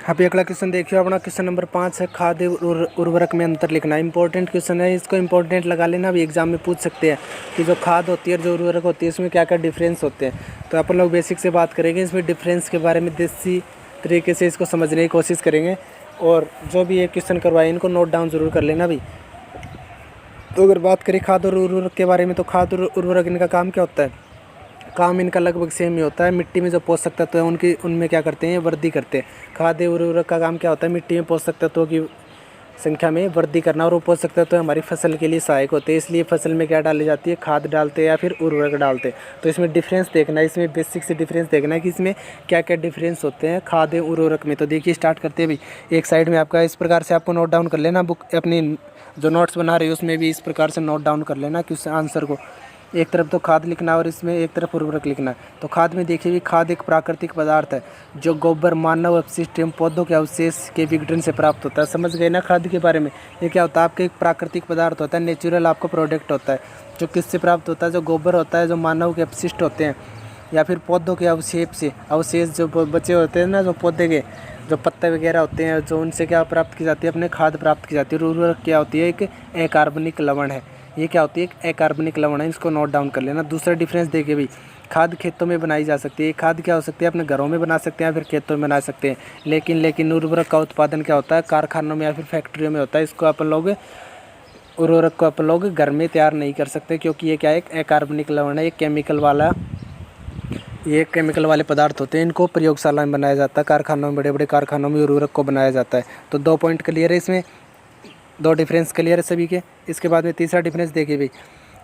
आप अगला क्वेश्चन देखियो अपना, क्वेश्चन नंबर 5 है खाद्य उर्वरक में अंतर लिखना। इंपॉर्टेंट क्वेश्चन है, इसको इंपॉर्टेंट लगा लेना, भी एग्जाम में पूछ सकते हैं कि जो खाद होती है और जो उर्वरक होती है इसमें क्या क्या डिफरेंस होते हैं। तो अपन लोग बेसिक से बात करेंगे इसमें डिफरेंस के बारे में, देसी तरीके से इसको समझने की कोशिश करेंगे। और जो भी ये क्वेश्चन करवाए इनको नोट डाउन ज़रूर कर लेना भाई। तो अगर बात करें खाद और उर्वरक के बारे में, तो खाद और उर्वरक इनका काम क्या होता है? काम इनका लगभग सेम ही होता है। मिट्टी में जो पोषक तत्व है उनकी उनमें क्या करते हैं, वृद्धि करते हैं। खाद्य उर्वरक का काम क्या होता है? मिट्टी में पोषक तत्वों की संख्या में वृद्धि करना, और वो पोषक तत्व हमारी फसल के लिए सहायक होते हैं। इसलिए फसल में क्या डाली जाती है? खाद डालते हैं या फिर उर्वरक डालते हैं। तो इसमें डिफरेंस देखना है, इसमें बेसिक से डिफरेंस देखना है कि इसमें क्या क्या डिफरेंस होते हैं खाद्य उर्वरक में। तो देखिए स्टार्ट करते हैं भाई। एक साइड में आपका इस प्रकार से आपको नोट डाउन कर लेना, बुक अपनी जो नोट्स बना रही है उसमें भी इस प्रकार से नोट डाउन कर लेना कि उस आंसर को एक तरफ तो खाद लिखना और इसमें एक तरफ उर्वरक लिखना है। तो खाद में देखिए भी, खाद एक प्राकृतिक पदार्थ है जो गोबर, मानव अपशिष्ट एवं पौधों के अवशेष के विघटन से प्राप्त होता है। समझ गए ना खाद के बारे में? ये क्या होता है? आपके एक प्राकृतिक पदार्थ होता है, नेचुरल आपका प्रोडक्ट होता है, जो किससे प्राप्त होता है? जो गोबर होता है, जो मानव के अपशिष्ट होते हैं, या फिर पौधों के अवशेष जो बचे होते हैं ना, जो पौधे के जो पत्ते वगैरह होते हैं, जो उनसे क्या प्राप्त की जाती है? अपने खाद प्राप्त की जाती है। और उर्वरक क्या होती है? एक अकार्बनिक लवण है। ये क्या होती है? एक अकार्बनिक लवण है, इसको नोट डाउन कर लेना। दूसरा डिफरेंस देखिए भाई, खाद खेतों में बनाई जा सकती है। खाद क्या हो सकती है? अपने घरों में बना सकते हैं या फिर खेतों में बना सकते हैं। लेकिन उर्वरक का उत्पादन क्या होता है? कारखानों में या फिर फैक्ट्रियों में होता है। इसको अपन लोग उर्वरक को अपन लोग घर में तैयार नहीं कर सकते, क्योंकि ये क्या है? एक अकार्बनिक लवण है, ये केमिकल वाले पदार्थ होते हैं। इनको प्रयोगशाला में बनाया जाता है, कारखानों में, बड़े बड़े कारखानों में उर्वरक को बनाया जाता है। तो 2 पॉइंट क्लियर है, इसमें 2 डिफरेंस क्लियर है सभी के। इसके बाद में तीसरा डिफरेंस देखिए भाई,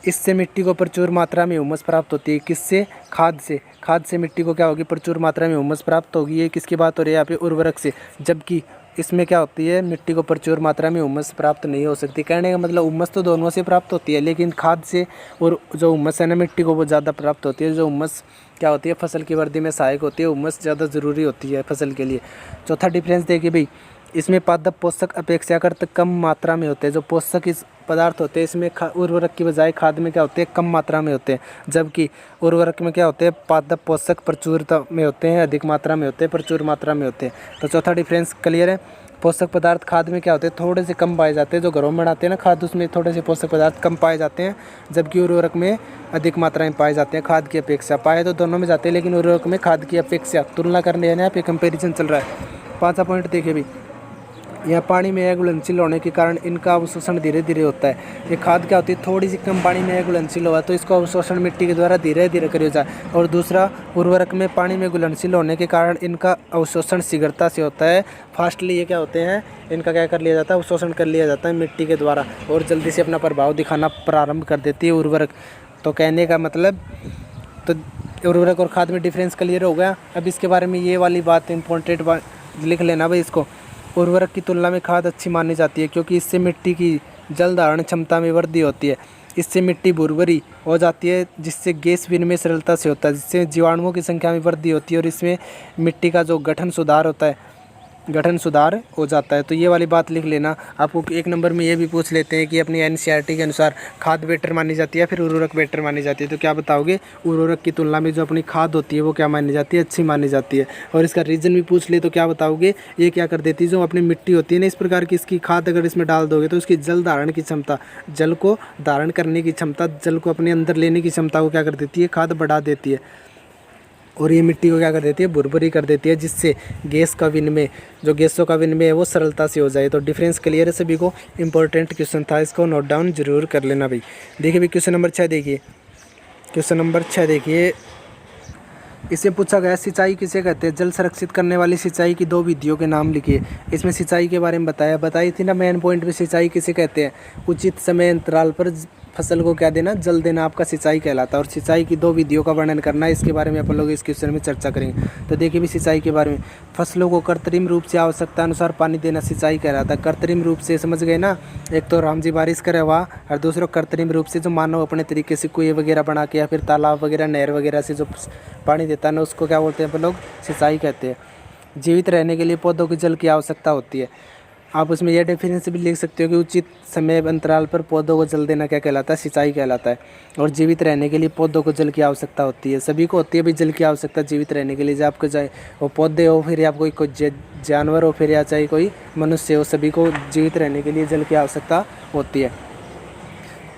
इससे मिट्टी को प्रचुर मात्रा में हुमस प्राप्त होती है। किससे? खाद से। खाद से मिट्टी को क्या होगी? प्रचुर मात्रा में हुमस प्राप्त होगी। ये किसकी बात हो रही है यहाँ पे? उर्वरक से। जबकि इसमें क्या होती है? मिट्टी को प्रचुर मात्रा में हुमस प्राप्त नहीं हो सकती। कहने का मतलब हुमस तो दोनों से प्राप्त होती है, लेकिन खाद से और जो हुमस है ना मिट्टी को, वो ज़्यादा प्राप्त होती है। जो हुमस क्या होती है? फसल की वृद्धि में सहायक होती है। हुमस ज़्यादा ज़रूरी होती है फसल के लिए। चौथा डिफरेंस देखिए भाई, इसमें पादप पोषक अपेक्षाकृत कम मात्रा में होते हैं। जो पोषक इस पदार्थ होते हैं इसमें उर्वरक की बजाय खाद में क्या होते हैं? कम मात्रा में होते हैं। जबकि उर्वरक में क्या होते हैं? पादप पोषक प्रचुरता में होते हैं, अधिक मात्रा में होते हैं, प्रचुर मात्रा में होते हैं। तो चौथा डिफरेंस क्लियर है। पोषक पदार्थ खाद में क्या होते हैं? थोड़े से कम पाए जाते हैं। जो घरों में बनाते हैं ना खाद, उसमें थोड़े से पोषक पदार्थ कम पाए जाते हैं, जबकि उर्वरक में अधिक मात्रा में पाए जाते हैं खाद की अपेक्षा। पाए तो दोनों में जाते हैं, लेकिन उर्वरक में खाद की अपेक्षा। तुलना करने है ना, यहाँ पे कंपेरिजन चल रहा है। 5वां पॉइंट देखिए भाई, यह पानी में घुलनशील होने के कारण इनका अवशोषण धीरे धीरे होता है। ये खाद क्या होती है? थोड़ी सी कम पानी में घुलनशील हुआ तो इसको अवशोषण मिट्टी के द्वारा धीरे धीरे करियो जाए। और दूसरा, उर्वरक में पानी में घुलनशील होने के कारण इनका अवशोषण शीघ्रता से होता है, फास्टली। ये क्या होते हैं? इनका क्या कर लिया जाता है? अवशोषण कर लिया जाता है मिट्टी के द्वारा, और जल्दी से अपना प्रभाव दिखाना प्रारंभ कर देती है उर्वरक। तो कहने का मतलब, तो उर्वरक और खाद में डिफरेंस क्लियर हो गया। अब इसके बारे में ये वाली बात इंपॉर्टेंट बात लिख लेना भाई इसको। उर्वरक की तुलना में खाद अच्छी मानी जाती है, क्योंकि इससे मिट्टी की जल धारण क्षमता में वृद्धि होती है। इससे मिट्टी भुरभुरी हो जाती है, जिससे गैस विनिमय सरलता से होता है, जिससे जीवाणुओं की संख्या में वृद्धि होती है, और इसमें मिट्टी का जो गठन सुधार हो जाता है। तो ये वाली बात लिख लेना। आपको 1 नंबर में ये भी पूछ लेते हैं कि अपनी एनसीईआरटी के अनुसार खाद बेटर मानी जाती है फिर उर्वरक बेटर मानी जाती है, तो क्या बताओगे? उर्वरक की तुलना में जो अपनी खाद होती है वो क्या मानी जाती है? अच्छी मानी जाती है। और इसका रीज़न भी पूछ ले तो क्या बताओगे? ये क्या कर देती है? जो अपनी मिट्टी होती है ना, इस प्रकार की, इसकी खाद अगर इसमें डाल दोगे तो उसकी जल धारण की क्षमता, जल को धारण करने की क्षमता, जल को अपने अंदर लेने की क्षमता को क्या कर देती है? खाद बढ़ा देती है। और ये मिट्टी को क्या कर देती है? भुरभुरी कर देती है, जिससे गैसों का विनिमय है वो सरलता से हो जाए। तो डिफरेंस क्लियर है सभी को। इंपॉर्टेंट क्वेश्चन था, इसको नोट डाउन जरूर कर लेना भाई। देखिए भाई क्वेश्चन नंबर 6 देखिए। क्वेश्चन नंबर 6 देखिए, इससे पूछा गया सिंचाई किसे कहते हैं? जल संरक्षित करने वाली सिंचाई की 2 विधियों के नाम लिखिए। इसमें सिंचाई के बारे में बताई थी ना मेन पॉइंट में, सिंचाई किसे कहते हैं? उचित समय अंतराल पर फसल को क्या देना? जल देना, आपका सिंचाई कहलाता है। और सिंचाई की 2 विधियों का वर्णन करना है, इसके बारे में अपन लोग इस क्वेश्चन में चर्चा करेंगे। तो देखिए भी सिंचाई के बारे में, फसलों को कृत्रिम रूप से आवश्यकता अनुसार पानी देना सिंचाई कहलाता है। कृत्रिम रूप से समझ गए ना? एक तो राम जी बारिश करे वाह, और दूसरा कृत्रिम रूप से जो मानव अपने तरीके से कुएं वगैरह बना के या फिर तालाब वगैरह, नहर वगैरह से जो पानी देता है ना, उसको क्या बोलते हैं अपन लोग? सिंचाई कहते हैं। जीवित रहने के लिए पौधों की जल की आवश्यकता होती है। आप उसमें यह डेफिनेशन भी लिख सकते हो कि उचित समय अंतराल पर पौधों को जल देना क्या कहलाता है, सिंचाई कहलाता है। और जीवित रहने के लिए पौधों को जल की आवश्यकता होती है, सभी को होती है भी जल की आवश्यकता जीवित रहने के लिए। जब आपको चाहे वो पौधे हो फिर या कोई जानवर हो फिर या चाहे कोई मनुष्य हो, सभी को जीवित रहने के लिए जल की आवश्यकता होती है।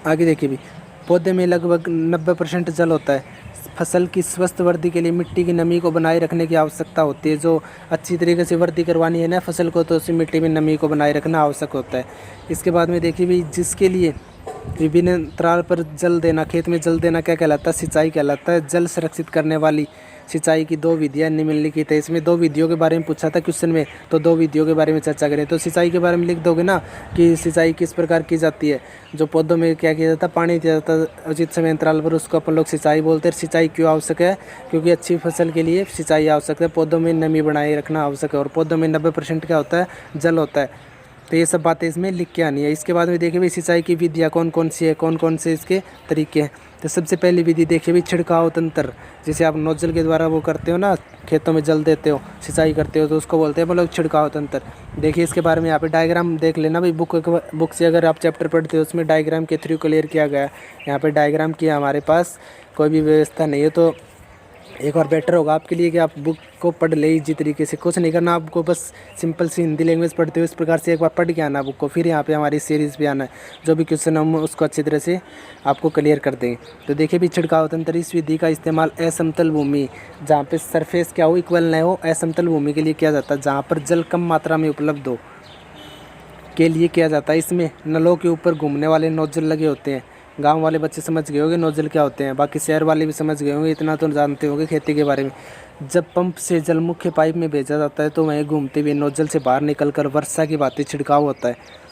आगे देखिए भी, पौधे में लगभग 90% जल होता है। फसल की स्वस्थ वृद्धि के लिए मिट्टी की नमी को बनाए रखने की आवश्यकता होती है। जो अच्छी तरीके से वृद्धि करवानी है ना फसल को, तो उसी मिट्टी में नमी को बनाए रखना आवश्यक होता है। इसके बाद में देखिए भी, जिसके लिए विभिन्न अंतराल पर जल देना, खेत में जल देना क्या कहलाता है, सिंचाई कहलाता है। जल संरक्षित करने वाली सिंचाई की 2 विधियाँ निम्नलिखित है। इसमें 2 विधियों के बारे में पूछा था क्वेश्चन में, तो 2 विधियों के बारे में चर्चा करें। तो सिंचाई के बारे में लिख दोगे ना कि सिंचाई किस प्रकार की जाती है। जो पौधों में क्या किया जाता है, पानी दिया जाता है उचित समय अंतराल पर, उसको अपन लोग सिंचाई बोलते हैं। सिंचाई क्यों आवश्यक है, क्योंकि अच्छी फसल के लिए सिंचाई आवश्यक है। पौधों में नमी बनाए रखना आवश्यक है, और पौधों में 90% क्या होता है, जल होता है। तो ये सब बातें इसमें लिख के आनी है। इसके बाद में देखिए भाई, सिंचाई की विधियाँ कौन कौन सी है, कौन कौन से इसके तरीके हैं। तो सबसे पहली विधि देखिए भाई, छिड़काव तंत्र। जैसे आप नोजल के द्वारा वो करते हो ना, खेतों में जल देते हो, सिंचाई करते हो, तो उसको बोलते हैं मतलब छिड़काव तंत्र। देखिए इसके बारे में यहाँ पे डायग्राम देख लेना भाई, बुक से अगर आप चैप्टर पढ़ते हो उसमें डायग्राम के थ्रू क्लियर किया गया है। यहाँ पे डायग्राम किया, हमारे पास कोई भी व्यवस्था नहीं है, तो एक और बेटर होगा आपके लिए कि आप बुक को पढ़ ले इसी तरीके से। कुछ नहीं करना आपको, बस सिंपल सी हिंदी लैंग्वेज पढ़ते हो इस प्रकार से एक बार पढ़ के आना बुक को, फिर यहाँ पे हमारी सीरीज़ पे आना है। जो भी क्वेश्चन हम उसको अच्छी तरह से आपको क्लियर कर देंगे। तो देखिए भी, छिड़काव तंत्र, इस विधि का इस्तेमाल असमतल भूमि, जहाँ पे सरफेस क्या हो, इक्वल न हो, असमतल भूमि के लिए किया जाता है, जहाँ पर जल कम मात्रा में उपलब्ध हो के लिए किया जाता है। इसमें नलों के ऊपर घूमने वाले नोजल लगे होते हैं। गांव वाले बच्चे समझ गए होंगे नोजल क्या होते हैं, बाकी शहर वाले भी समझ गए होंगे, इतना तो जानते होंगे खेती के बारे में। जब पंप से जल मुख्य पाइप में भेजा जाता है तो वहीं घूमते हुए नोजल से बाहर निकलकर वर्षा की भांति छिड़काव होता है।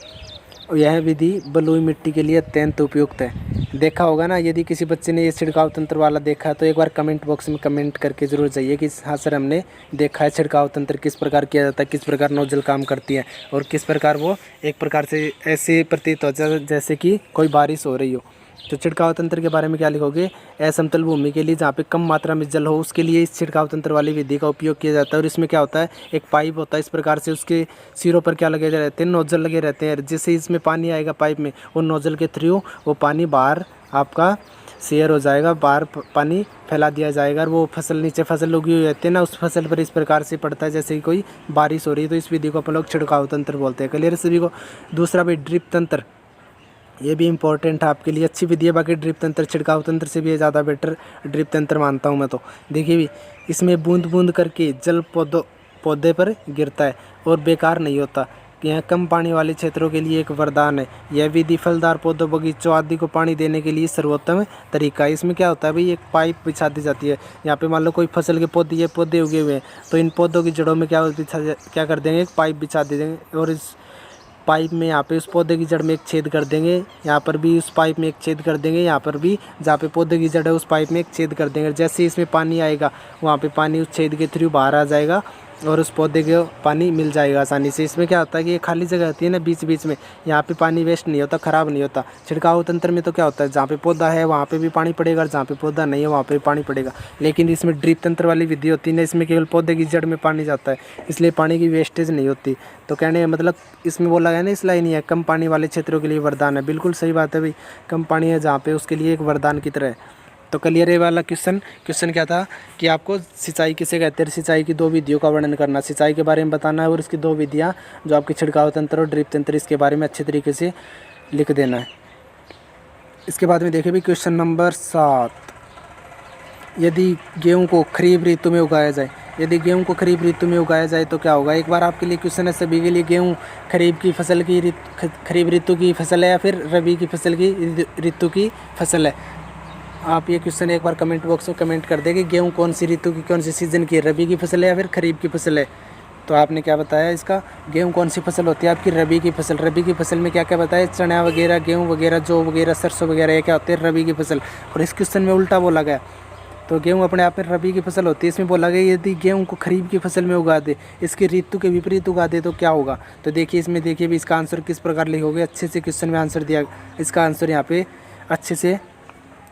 और यह विधि बलुई मिट्टी के लिए अत्यंत उपयुक्त है। देखा होगा ना, यदि किसी बच्चे ने ये छिड़काव तंत्र वाला देखा तो एक बार कमेंट बॉक्स में कमेंट करके ज़रूर जाइए कि हाँ सर हमने देखा है छिड़काव तंत्र किस प्रकार किया जाता है, किस प्रकार नोजल काम करती है, और किस प्रकार वो एक प्रकार से ऐसे प्रतीत हो जाए जैसे कि कोई बारिश हो रही हो। तो छिड़काव तंत्र के बारे में क्या लिखोगे, असमतल भूमि के लिए जहाँ पे कम मात्रा में जल हो उसके लिए इस छिड़काव तंत्र वाली विधि का उपयोग किया जाता है। और इसमें क्या होता है, एक पाइप होता है इस प्रकार से, उसके सिरों पर क्या लगे रहते हैं, नोजल लगे रहते हैं। जैसे इसमें पानी आएगा पाइप में, वो नोजल के थ्रू वो पानी बाहर आपका शेयर हो जाएगा, बाहर पानी फैला दिया जाएगा, और वो फसल नीचे फसल उगी हुई रहती है ना, उस फसल पर इस प्रकार से पड़ता है जैसे कि कोई बारिश हो रही है। तो इस विधि को अपन लोग छिड़काव तंत्र बोलते हैं। क्लियर सभी को। दूसरा भाई, ड्रिप तंत्र, ये भी इंपॉर्टेंट है आपके लिए, अच्छी विधि है। बाकी ड्रिप तंत्र छिड़काव तंत्र से भी ज़्यादा बेटर ड्रिप तंत्र मानता हूँ मैं तो। देखिए भी, इसमें बूंद बूंद करके जल पौधे पर गिरता है और बेकार नहीं होता। यह कम पानी वाले क्षेत्रों के लिए एक वरदान है। यह विधि फलदार पौधों, बगीचों आदि को पानी देने के लिए सर्वोत्तम तरीका है। इसमें क्या होता है भाई, एक पाइप बिछा दी जाती है। यहाँ पे मान लो कोई फसल के पौधे, ये पौधे उगे हुए हैं, तो इन पौधों की जड़ों में क्या कर देंगे, एक पाइप बिछा दे देंगे, और इस पाइप में यहाँ पे उस पौधे की जड़ में एक छेद कर देंगे, यहाँ पर भी उस पाइप में एक छेद कर देंगे, यहाँ पर भी जहाँ पे पौधे की जड़ है उस पाइप में एक छेद कर देंगे। जैसे ही इसमें पानी आएगा वहाँ पे पानी उस छेद के थ्रू बाहर आ जाएगा और उस पौधे को पानी मिल जाएगा आसानी से। इसमें क्या होता है कि ये खाली जगह होती है ना बीच बीच में, यहाँ पे पानी वेस्ट नहीं होता, ख़राब नहीं होता। छिड़काव तंत्र में तो क्या होता है, जहाँ पे पौधा है वहाँ पे भी पानी पड़ेगा, और जहाँ पे पौधा नहीं है वहाँ पे पानी पड़ेगा। लेकिन इसमें ड्रिप तंत्र वाली विधि होती है ना, इसमें केवल पौधे की जड़ में पानी जाता है, इसलिए पानी की वेस्टेज नहीं होती। तो कहने का मतलब इसमें बोला गया ना, इस लाइन है कम पानी वाले क्षेत्रों के लिए वरदान है। बिल्कुल सही बात है भाई, कम पानी है जहाँ पे उसके लिए एक वरदान की तरह है। तो क्लियर है वाला क्वेश्चन क्या था कि आपको सिंचाई किसे कहते हैं, सिंचाई की 2 विधियों का वर्णन करना, सिंचाई के बारे में बताना है, और इसकी 2 विधियाँ जो आपके छिड़काव तंत्र और ड्रिप तंत्र, इसके बारे में अच्छे तरीके से लिख देना है। इसके बाद में देखिए भी क्वेश्चन नंबर 7, यदि गेहूँ को खरीफ ऋतु में उगाया जाए, यदि गेहूँ को खरीफ ऋतु में उगाया जाए तो क्या होगा। एक बार आपके लिए क्वेश्चन है सभी के लिए, गेहूँ खरीफ की फसल की खरीफ ऋतु की फसल है या फिर रबी की फसल की ऋतु की फसल है। आप ये क्वेश्चन एक बार कमेंट बॉक्स में कमेंट कर दें कि गेहूँ कौन सी ऋतु की, कौन सी सीज़न की है, रबी की फसल है या फिर खरीफ की फसल है। तो आपने क्या बताया, इसका गेहूँ कौन सी फसल होती है आपकी, रबी की फसल। रबी की फसल में क्या क्या बताया, चना वगैरह, गेहूँ वगैरह, जौ वगैरह, सरसों वगैरह, ये क्या होते हैं, रबी की फसल। और इस क्वेश्चन में उल्टा बोला गया, तो गेहूँ अपने आप में रबी की फसल होती है। इसमें बोला गया यदि गेहूँ को खरीफ की फसल में उगा दे, इसकी ऋतु के विपरीत उगा दे तो क्या होगा। तो देखिए इसमें देखिए भी इसका आंसर किस प्रकार लिखोगे, अच्छे से क्वेश्चन में आंसर दिया, इसका आंसर यहाँ पे अच्छे से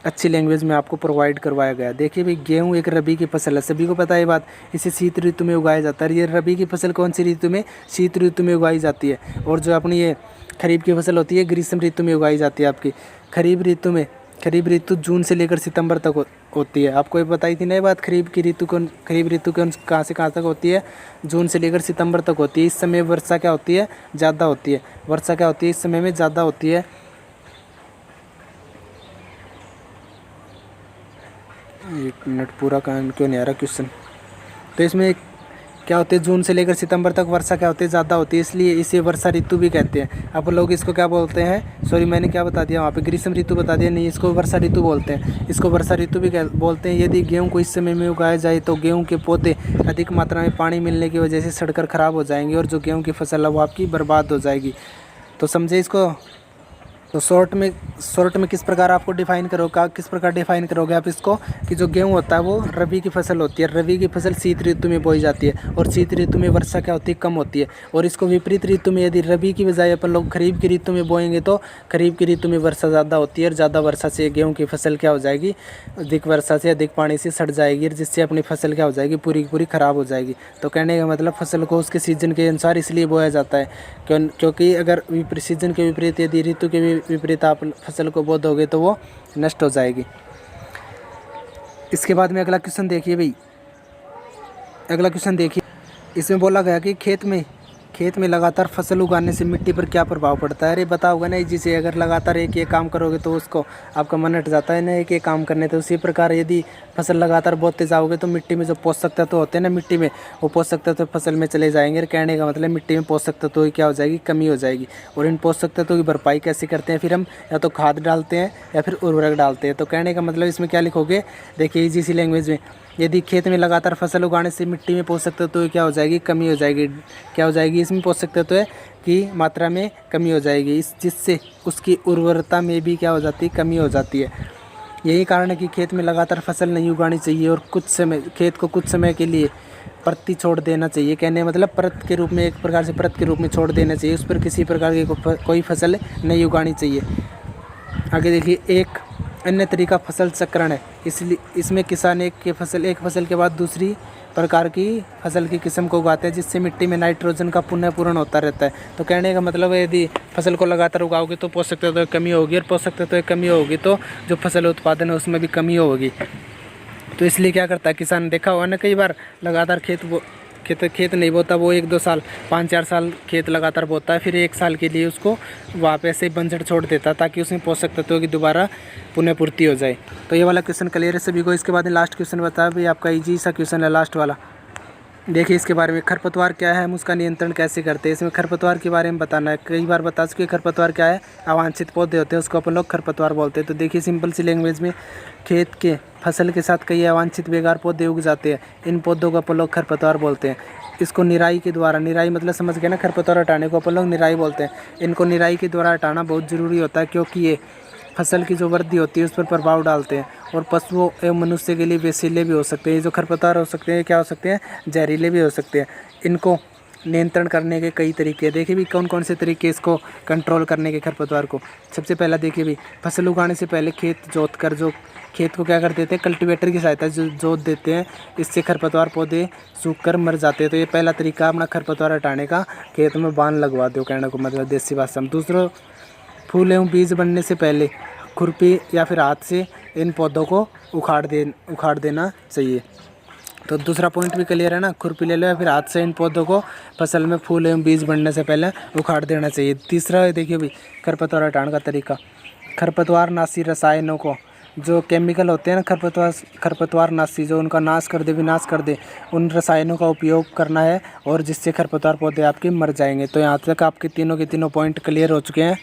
अच्छी लैंग्वेज में आपको प्रोवाइड करवाया गया। देखिए भाई, गेहूँ एक रबी की फसल है, सभी को पता है ये बात। इसे शीत ऋतु में उगाया जाता है। ये रबी की फसल कौन सी ऋतु में? शीत ऋतु में उगाई जाती है। और जो अपनी ये खरीफ की फसल होती है, ग्रीष्म ऋतु में उगाई जाती है आपकी। खरीफ ऋतु जून से लेकर सितंबर तक होती है। आपको ये बताई थी ना ये बात, खरीफ ऋतु कहाँ से कहाँ तक होती है? जून से लेकर सितंबर तक होती है। इस समय वर्षा क्या होती है? ज़्यादा होती है। वर्षा क्या होती है? इस समय में ज़्यादा होती है। एक मिनट, पूरा कान क्यों नहीं आ रहा क्वेश्चन। तो इसमें क्या होते हैं, जून से लेकर सितंबर तक वर्षा क्या होती है? ज़्यादा होती है, इसलिए इसे वर्षा ऋतु भी कहते हैं। अब लोग इसको क्या बोलते हैं? सॉरी, मैंने क्या बता दिया वहाँ पे, ग्रीष्म ऋतु बता दिया। नहीं, इसको वर्षा ऋतु बोलते हैं। इसको वर्षा ऋतु भी बोलते हैं। यदि गेहूँ को इस समय में उगाया जाए तो गेहूँ के पौधे अधिक मात्रा में पानी मिलने की वजह से सड़कर ख़राब हो जाएंगे और जो गेहूँ की फसल है वो आपकी बर्बाद हो जाएगी। तो समझे इसको। तो शॉर्ट में किस प्रकार आपको डिफाइन करोगे, किस प्रकार डिफाइन करोगे आप इसको, कि जो गेहूँ होता है वो रबी की फसल होती है। रबी की फसल शीत ऋतु में बोई जाती है और शीत ऋतु में वर्षा क्या होती है? कम होती है। और इसको विपरीत ऋतु में, यदि रबी की बजाय अपन लोग खरीफ की ऋतु में बोएंगे तो खरीफ की ऋतु में वर्षा ज़्यादा होती है और ज़्यादा वर्षा से गेहूँ की फसल क्या हो जाएगी? अधिक वर्षा से, अधिक पानी से सड़ जाएगी, जिससे अपनी फसल क्या हो जाएगी? पूरी की पूरी ख़राब हो जाएगी। तो कहने का मतलब फसल को उसके सीजन के अनुसार इसलिए बोया जाता है क्योंकि अगर सीजन के विपरीत, यदि ऋतु के विपरीत आप फसल को बो दोगे तो वो नष्ट हो जाएगी। इसके बाद में अगला क्वेश्चन देखिए भाई, अगला क्वेश्चन देखिए। इसमें बोला गया कि खेत में लगातार फसल उगाने से मिट्टी पर क्या प्रभाव पड़ता है। अरे बताओ होगा ना, जिसे अगर लगातार एक ये काम करोगे तो उसको आपका मन हट जाता है ना एक काम करने। तो उसी प्रकार यदि फसल लगातार बोते जाओगे तो मिट्टी में जो पोषक तत्व होते हैं ना मिट्टी में, वो पोषक तत्व फसल में चले जाएंगे। और कहने का मतलब मिट्टी में पोषक तत्वों की क्या हो जाएगी? कमी हो जाएगी। और इन पोषक तत्वों की भरपाई कैसे करते हैं? फिर हम या तो खाद डालते हैं या फिर उर्वरक डालते हैं। तो कहने का मतलब इसमें क्या लिखोगे? देखिए इजी सी लैंग्वेज में, यदि खेत में लगातार फसल उगाने से मिट्टी में पोषक तत्वों की क्या हो जाएगी? कमी हो जाएगी। क्या हो जाएगी? इसमें पोषक तत्व की मात्रा में कमी हो जाएगी, जिससे उसकी उर्वरता में भी क्या हो जाती है? कमी हो जाती है। यही कारण है कि खेत में लगातार फसल नहीं उगानी चाहिए और खेत को कुछ समय के लिए परती छोड़ देना चाहिए। कहने मतलब परत के रूप में, एक प्रकार से परत के रूप में छोड़ देना चाहिए। उस पर किसी प्रकार की कोई फसल नहीं उगानी चाहिए। आगे देखिए, एक अन्य तरीका फसल चक्रण है। इसलिए इसमें किसान एक फसल के बाद दूसरी प्रकार की फसल की किस्म को उगाते हैं, जिससे मिट्टी में नाइट्रोजन का पुनः पूरण होता रहता है। तो कहने का मतलब है, यदि फसल को लगातार उगाओगे तो पोषक तत्व की कमी होगी, और पोषक तत्व की कमी होगी तो जो फसल उत्पादन है उसमें भी कमी होगी। तो इसलिए क्या करता है किसान, देखा हुआ ना कई बार, लगातार खेत नहीं बोता, वो 1-2 साल 5-4 साल खेत लगातार बोता है, फिर 1 साल के लिए उसको वहाँ पे ऐसे बंजर छोड़ देता है ताकि उसमें पोषक तत्वों की दोबारा पुनः पूर्ति हो जाए। तो ये वाला क्वेश्चन क्लियर है सभी को। इसके बाद में लास्ट क्वेश्चन बताया भाई, आपका इजी सा क्वेश्चन है लास्ट वाला। देखिए इसके बारे में, खरपतवार क्या है, हम उसका नियंत्रण कैसे करते हैं। इसमें खरपतवार के बारे में बताना है। कई बार बता चुके, खरपतवार क्या है? अवांछित पौधे होते हैं, उसको अपन लोग खरपतवार बोलते हैं। तो देखिए सिंपल सी लैंग्वेज में, खेत के फसल के साथ कई अवांछित बेकार पौधे उग जाते हैं, इन पौधों को अपन लोग खरपतवार बोलते हैं। इसको निराई के द्वारा, निराई मतलब समझ गए ना, खरपतवार हटाने को अपन लोग निराई बोलते हैं। इनको निराई के द्वारा हटाना बहुत ज़रूरी होता है, क्योंकि ये फसल की जो वृद्धि होती है उस पर प्रभाव डालते हैं और पशुओं एवं मनुष्य के लिए विषैले भी हो सकते हैं। ये जो खरपतवार हो सकते हैं, क्या हो सकते हैं? जहरीले भी हो सकते हैं। इनको नियंत्रण करने के कई तरीके हैं। देखिए भी कौन कौन से तरीके इसको कंट्रोल करने के खरपतवार को। सबसे पहला देखिए भी, फसल उगाने से पहले खेत जोत कर, जो खेत को क्या कर देते हैं? कल्टीवेटर की सहायता से जोत देते हैं। इससे खरपतवार पौधे सूख कर मर जाते हैं। तो ये पहला तरीका अपना खरपतवार हटाने का, खेत में बांध लगवा दो, कहने को मतलब देसी भाषा में। दूसरा, फूल एवं बीज बनने से पहले खुरपी या फिर हाथ से इन पौधों को उखाड़ देना चाहिए। तो दूसरा पॉइंट भी क्लियर है ना, खुरपी ले लो या फिर हाथ से इन पौधों को फसल में फूल एवं बीज बनने से पहले उखाड़ देना चाहिए। तीसरा देखिए भाई, खरपतवार हटाने का तरीका, खरपतवार नाशी रसायनों को, जो केमिकल होते हैं ना खरपतवार नाशी, जो उनका नाश कर दे, विनाश कर दे, उन रसायनों का उपयोग करना है, और जिससे खरपतवार पौधे आपके मर जाएंगे। तो यहाँ तक आपके तीनों के तीनों पॉइंट क्लियर हो चुके हैं।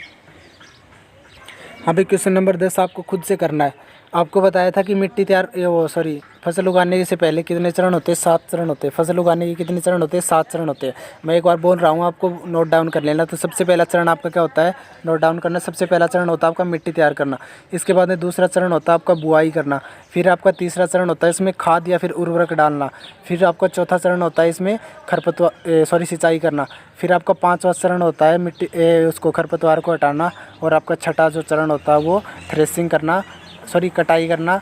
अभी क्वेश्चन नंबर 10 आपको खुद से करना है। आपको बताया था कि फसल उगाने से पहले कितने चरण होते हैं? 7 चरण होते हैं। फसल उगाने के कितने चरण होते हैं? 7 चरण होते हैं। मैं एक बार बोल रहा हूँ, आपको नोट डाउन कर लेना। तो सबसे पहला चरण आपका क्या होता है? नोट डाउन करना। सबसे पहला चरण होता है आपका मिट्टी तैयार करना। इसके बाद में दूसरा चरण होता है आपका बुआई करना। फिर आपका तीसरा चरण होता है इसमें खाद या फिर उर्वरक डालना। फिर आपका चौथा चरण होता है इसमें सिंचाई करना। फिर आपका 5वां चरण होता है उसको खरपतवार को हटाना। और आपका छठा जो चरण होता है वो थ्रेसिंग करना, सॉरी कटाई करना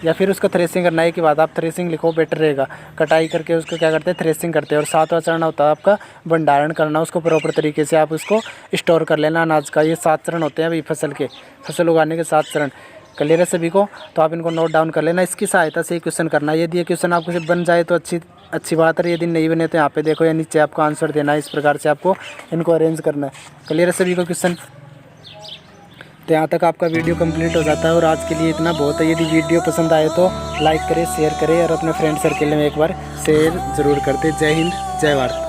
या फिर उसका थ्रेसिंग करना है कि बात, आप थ्रेसिंग लिखो बेटर रहेगा। कटाई करके उसको क्या करते हैं, थ्रेसिंग करते हैं। और 7वां चरण होता है आपका भंडारण करना, उसको प्रॉपर तरीके से आप उसको स्टोर कर लेना अनाज का। ये 7 चरण होते हैं अभी फसल उगाने के 7 चरण। क्लियर है सभी को? तो आप इनको नोट डाउन कर लेना। इसकी सहायता से क्वेश्चन करना। यदि ये क्वेश्चन आपको से बन जाए तो अच्छी बात है, यदि नहीं बने तो यहाँ पे देखो या नीचे आपको आंसर देना है। इस प्रकार से आपको इनको अरेंज करना है। क्लियर है सभी को क्वेश्चन? तो यहाँ तक आपका वीडियो कंप्लीट हो जाता है और आज के लिए इतना बहुत है। यदि वीडियो पसंद आए तो लाइक करें, शेयर करें और अपने फ्रेंड सर्किल में एक बार शेयर ज़रूर करते। जय हिंद, जय भारत।